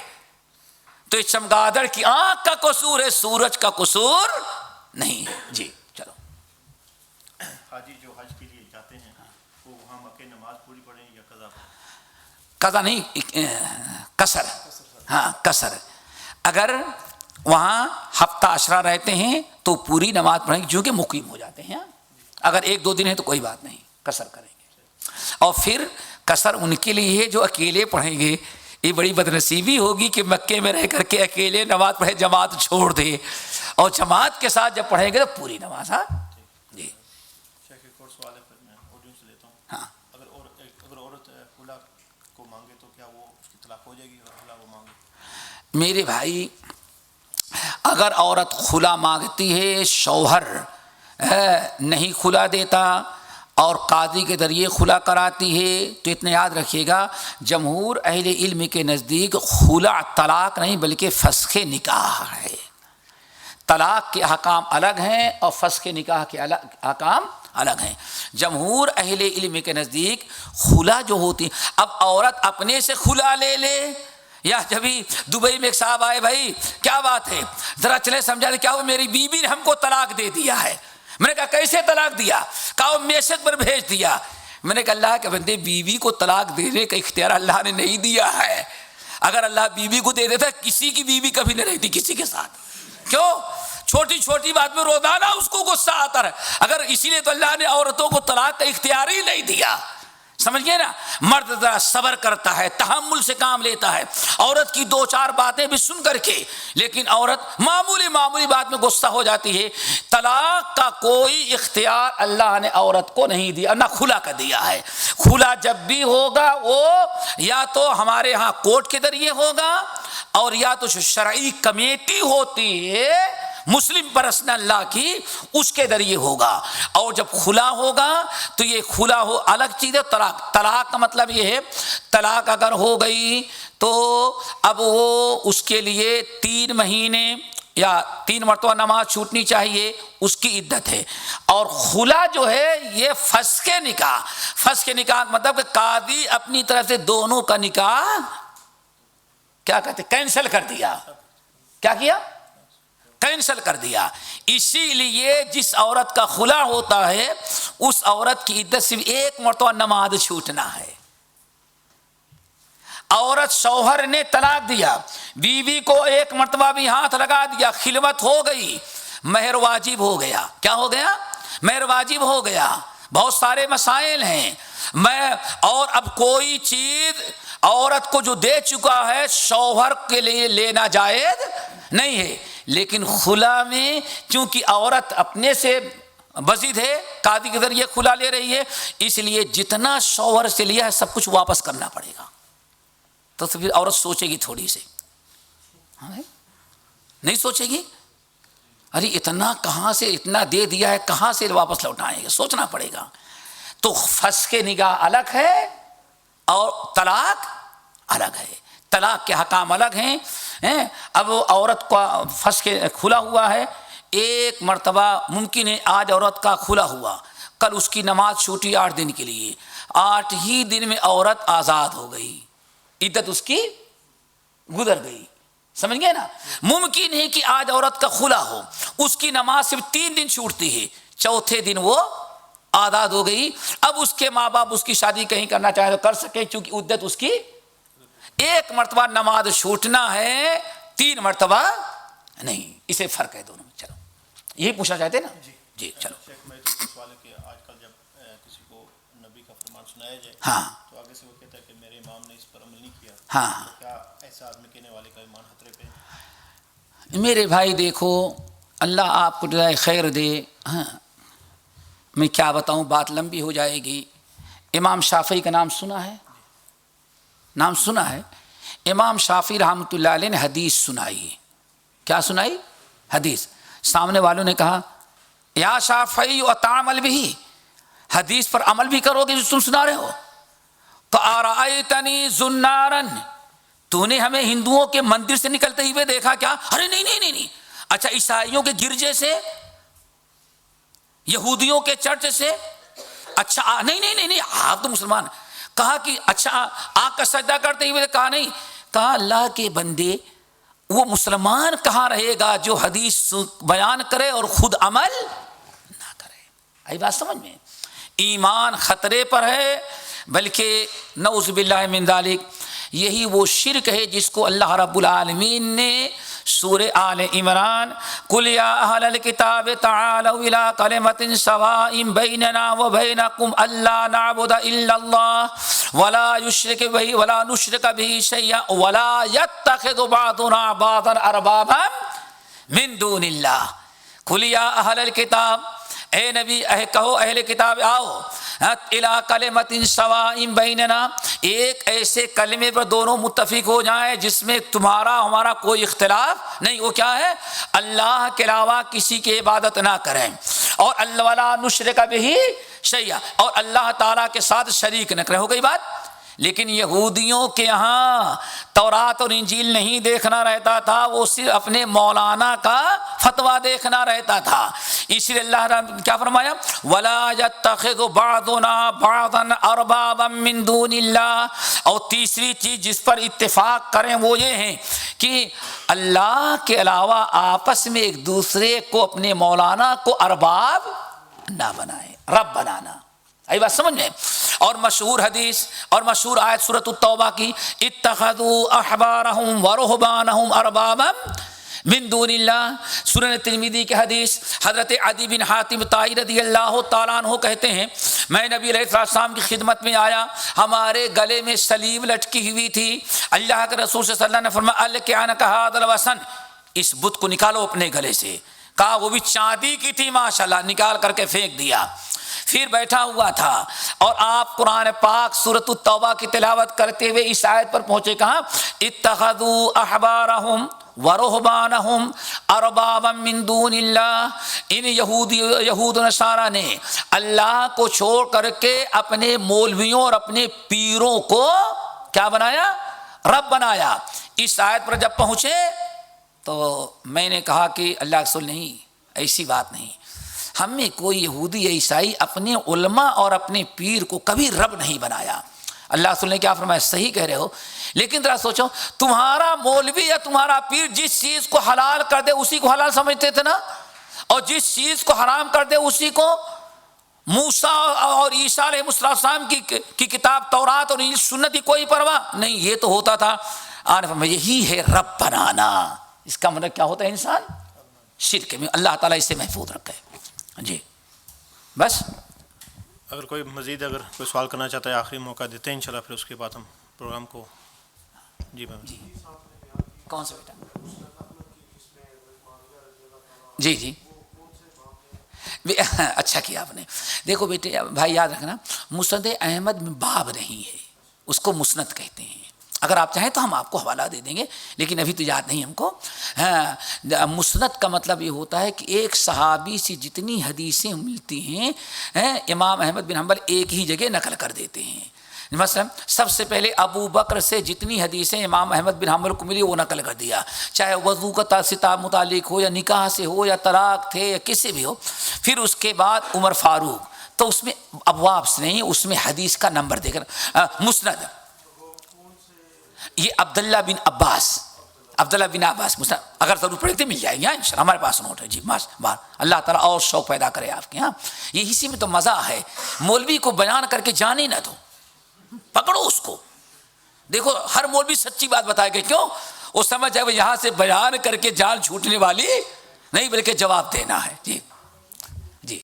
تو اس چمگادڑ کی آنکھ کا قصور ہے، سورج کا قصور نہیں۔ جی چلو، حاجی جو حج کے لیے جاتے ہیں وہ وہاں مکے نماز پوری پڑھیں یا قضا؟ قضا نہیں، قصر، ہاں قصر۔ اگر وہاں ہفتہ عشرہ رہتے ہیں تو پوری نماز پڑھیں گے، کیونکہ مقیم ہو جاتے ہیں۔ اگر 1-2 دن ہے تو کوئی بات نہیں، قصر کریں گے۔ اور پھر قصر ان کے لیے ہے جو اکیلے پڑھیں گے۔ یہ بڑی بدنصیبی ہوگی کہ مکے میں رہ کر کے اکیلے نماز پڑھے، جماعت چھوڑ دے، اور جماعت کے ساتھ جب پڑھیں گے تو پوری نماز۔ ہاں جی شیخ ایک اور سوال ہے، پھر میں آڈینس سے لیتا ہوں۔ ہاں، اگر عورت خلا کو مانگے تو کیا وہ اس کی طلاق ہو جائے گی اگر خلا وہ مانگے؟ میرے بھائی اگر عورت خلا مانگتی ہے، شوہر نہیں خلا دیتا اور قاضی کے ذریعے خلا کراتی ہے، تو اتنا یاد رکھیے گا جمہور اہل علم کے نزدیک خلا طلاق نہیں بلکہ فسخ نکاح ہے۔ طلاق کے احکام الگ ہیں اور فسخ نکاح کے احکام الگ ہیں۔ جمہور اہل علم کے نزدیک خلا جو ہوتی، اب عورت اپنے سے خلا لے لے، یا جبھی دبئی میں ایک صاحب آئے، بھائی کیا بات ہے ذرا چلے سمجھا دے، کیا وہ میری بیوی نے ہم کو طلاق دے دیا ہے؟ میں نے کہا کیسے طلاق دیا؟ کہا وہ میسج پر بھیج دیا۔ میں نے کہا اللہ کے بندے، بیوی کو طلاق دینے کا اختیار اللہ نے نہیں دیا ہے۔ اگر اللہ بیوی کو دے دیتا، کسی کی بیوی کبھی نہ رہتی کسی کے ساتھ۔ کیوں؟ چھوٹی چھوٹی بات میں روزانہ اس کو غصہ آتا ہے۔ اگر اسی لیے تو اللہ نے عورتوں کو طلاق کا اختیار ہی نہیں دیا۔ سمجھ گئے نا. مرد ذرا صبر کرتا ہے, تحمل سے کام لیتا ہے, عورت کی 2-4 باتیں بھی سن کر کے, لیکن عورت معمولی بات میں غصہ ہو جاتی ہے. طلاق کا کوئی اختیار اللہ نے عورت کو نہیں دیا, نہ کھلا کا دیا ہے. کھلا جب بھی ہوگا وہ یا تو ہمارے ہاں کورٹ کے ذریعے ہوگا, اور یا تو شرعی کمیٹی ہوتی ہے مسلم پرسنل لا کی, اس کے ذریعے ہوگا. اور جب کھلا ہوگا تو یہ کھلا ہو الگ چیز ہے. طلاق کا مطلب یہ ہے, طلاق اگر ہو گئی تو اب وہ اس کے لیے 3 مہینے یا 3 مرتبہ نماز چھوٹنی چاہیے, اس کی عدت ہے. اور خلا جو ہے یہ فسخ نکاح. فسخ نکاح مطلب کہ قاضی اپنی طرف سے دونوں کا نکاح کیا کہتے کینسل کر دیا. کیا کیا؟ کینسل کر دیا. اسی لیے جس عورت کا خلا ہوتا ہے اس عورت کی عدت صرف 1 مرتبہ نماز چھوٹنا ہے. عورت شوہر نے طلاق دیا, بیوی کو 1 مرتبہ بھی ہاتھ لگا دیا, خلوت ہو گئی, مہر واجب ہو گیا. کیا ہو گیا؟ مہر واجب ہو گیا. بہت سارے مسائل ہیں. اور اب کوئی چیز عورت کو جو دے چکا ہے شوہر کے لیے لینا جائز نہیں ہے. لیکن خلا میں چونکہ عورت اپنے سے بزد ہے, قاضی کے ذریعے خلا لے رہی ہے, اس لیے جتنا شوہر سے لیا ہے سب کچھ واپس کرنا پڑے گا. تو پھر عورت سوچے گی تھوڑی سی, نہیں سوچے گی ارے اتنا کہاں سے اتنا دے دیا ہے, کہاں سے واپس لوٹائیں گے, سوچنا پڑے گا. تو فسخ نکاح الگ ہے اور طلاق الگ ہے. طلاق کے حکام الگ ہیں. اب عورت کا فسخ کھلا ہوا ہے, 1 مرتبہ ممکن ہے آج عورت کا کھلا ہوا, کل اس کی نماز چھوٹی 8 دن کے لیے, 8 ہی دن میں عورت آزاد ہو گئی, عدت اس کی گزر گئی. سمجھ گئے نا. ممکن ہے کہ آج عورت کا کھلا ہو, اس کی نماز صرف 3 دن چھوٹتی ہے, 4تھے دن وہ آزاد ہو گئی. اب اس کے ماں باپ اس کی شادی کہیں کرنا چاہے تو کر سکے, چونکہ عدت اس کی 1 مرتبہ نماز چھوٹنا ہے, 3 مرتبہ نہیں. اسے فرق ہے دونوں میں. چلو یہی پوچھنا چاہتے نا. جی چلو. سوال ہے کہ آج کل جب کسی کو نبی کا فرمان سنایا جائے ہاں تو آگے سے وہ کہتا ہے کہ میرے امام نے اس پر عمل نہیں کیا. ہاں کیا ایسا آدمی کہنے والے کا ایمان خطرے پہ؟ میرے بھائی دیکھو, اللہ آپ کو جزائے خیر دے. ہاں میں کیا بتاؤں, بات لمبی ہو جائے گی. امام شافعی کا نام سنا ہے؟ نام سنا ہے. امام شافعی رحمۃ اللہ علیہ نے حدیث سنائی. کیا سنائی؟ حدیث. سامنے والوں نے کہا یا شافعی وتعمل بھی, حدیث پر عمل بھی کرو گے جو تم سنا رہے ہو. تو ارائیتنی زنارن, تو نے ہمیں ہندوؤں کے مندر سے نکلتے ہوئے دیکھا کیا؟ ارے نہیں. اچھا عیسائیوں کے گرجے سے, یہودیوں کے چرچ سے؟ اچھا نہیں آپ تو مسلمان. کہا کہ اچھا آگ کا سجدہ کرتے ہوئے؟ کہا نہیں. کہا اللہ کے بندے وہ مسلمان کہاں رہے گا جو حدیث بیان کرے اور خود عمل نہ کرے. آئی بات سمجھ میں؟ ایمان خطرے پر ہے, بلکہ نعوذ باللہ من ذالک یہی وہ شرک ہے جس کو اللہ رب العالمین نے سورہ آل عمران قل یا اہل الکتاب تعالوا الی کلمۃ سواء بیننا وبینکم الا نعبد الا اللہ ولا نشرک به شیئا ولا یتخذ بعضنا بعضا اربابا من دون اللہ. قل یا اہل الکتاب, اے نبی کہو اہل کتاب آؤ الی کلمۃ سواء بیننا, ایک ایسے کلمے پر دونوں متفق ہو جائیں جس میں تمہارا ہمارا کوئی اختلاف نہیں. وہ کیا ہے؟ اللہ کے علاوہ کسی کی عبادت نہ کریں, اور اللہ ولا نشرک به شیئا, اور اللہ تعالیٰ کے ساتھ شریک نہ کریں. ہو گئی بات. لیکن یہودیوں کے ہاں تورات اور انجیل نہیں دیکھنا رہتا تھا, وہ صرف اپنے مولانا کا فتویٰ دیکھنا رہتا تھا. اس لیے اللہ نے کیا فرمایا؟ وَلَا يَتَّخِذُ بَعْضُنَا بَعْضًا أَرْبَابًا مِّن دُونِ اللَّهِ. اور تیسری چیز جس پر اتفاق کریں وہ یہ ہے کہ اللہ کے علاوہ آپس میں ایک دوسرے کو اپنے مولانا کو ارباب نہ بنائیں, رب بنانا. ای بات سمجھ میں؟ اور مشہور حدیث اور مشہور آیت سورۃ التوبہ کی اتخذوا احبارهم ورهبانهم اربابا من دون اللہ. سنن ترمذی کی حدیث. حضرت عدی بن حاتم طائی رضی اللہ تعالیٰ عنہ کہتے ہیں میں نبی علیہ السلام کی خدمت میں آیا, ہمارے گلے میں سلیب لٹکی ہوئی تھی. اللہ کے رسول صلی اللہ علیہ وسلم نے فرمایا الکعنک ھذا الوسن, اس بت کو نکالو اپنے گلے سے. کہا وہ بھی چاندی کی تھی ماشاءاللہ, نکال کر کے پھینک دیا. پھر بیٹھا ہوا تھا اور آپ قرآن پاک سورۃ التوبہ کی تلاوت کرتے ہوئے اس آیت پر پہنچے. کہاں اتخذوا احبارہم ورہبانہم اربابا من دون اللہ, ان یہود و نصارہ نے اللہ کو چھوڑ کر کے اپنے مولویوں اور اپنے پیروں کو کیا بنایا؟ رب بنایا. اس آیت پر جب پہنچے تو میں نے کہا کہ اللہ کے رسول نہیں, ایسی بات نہیں, ہم میں کوئی یہودی عیسائی اپنے علماء اور اپنے پیر کو کبھی رب نہیں بنایا. اللہ رسول نے کیا فرمایا؟ صحیح کہہ رہے ہو, لیکن ذرا سوچو تمہارا مولوی یا تمہارا پیر جس چیز کو حلال کر دے اسی کو حلال سمجھتے تھے نا, اور جس چیز کو حرام کر دے اسی کو. موسیٰ اور عیسیٰ علیہ السلام کی کتاب تورات اور انجیل سنت کی کوئی پرواہ نہیں, یہ تو ہوتا تھا. آنے فرمایا یہی ہے رب بنانا. اس کا مطلب کیا ہوتا ہے؟ انسان شرک میں, اللہ تعالیٰ اس سے محفوظ رکھے. جی بس. اگر کوئی مزید اگر کوئی سوال کرنا چاہتا ہے آخری موقع دیتے ہیں انشاءاللہ, پھر اس کے بعد ہم پروگرام کو. جی میم. جی کون سا بیٹا؟ جی جی اچھا کیا آپ نے. دیکھو بیٹے بھائی یاد رکھنا, مسند احمد میں باب نہیں ہے, اس کو مسند کہتے ہیں. اگر آپ چاہیں تو ہم آپ کو حوالہ دے دیں گے, لیکن ابھی تو یاد نہیں ہم کو. مسند کا مطلب یہ ہوتا ہے کہ ایک صحابی سے جتنی حدیثیں ملتی ہیں امام احمد بن حنبل ایک ہی جگہ نقل کر دیتے ہیں. مثلا سب سے پہلے ابو بکر سے جتنی حدیثیں امام احمد بن حنبل کو ملی وہ نقل کر دیا, چاہے وضو کا متعلق ہو یا نکاح سے ہو یا طلاق تھے یا کسی بھی ہو. پھر اس کے بعد عمر فاروق, تو اس میں ابواب سے نہیں, اس میں حدیث کا نمبر دے کر مسند. یہ عبداللہ بن عباس مسند, اگر ضرور پڑے تو مل جائے گی انشاءاللہ, ہمارے پاس نوٹ ہے. جی بار اللہ تعالیٰ اور شوق پیدا کرے آپ کے. ہاں یہ اسی میں تو مزہ ہے, مولوی کو بیان کر کے جانے نہ دو, پکڑو اس کو. دیکھو ہر مولوی سچی بات بتائے گا, کیوں؟ وہ سمجھ جائے وہ یہاں سے بیان کر کے جان چھوٹنے والی نہیں, بلکہ جواب دینا ہے. جی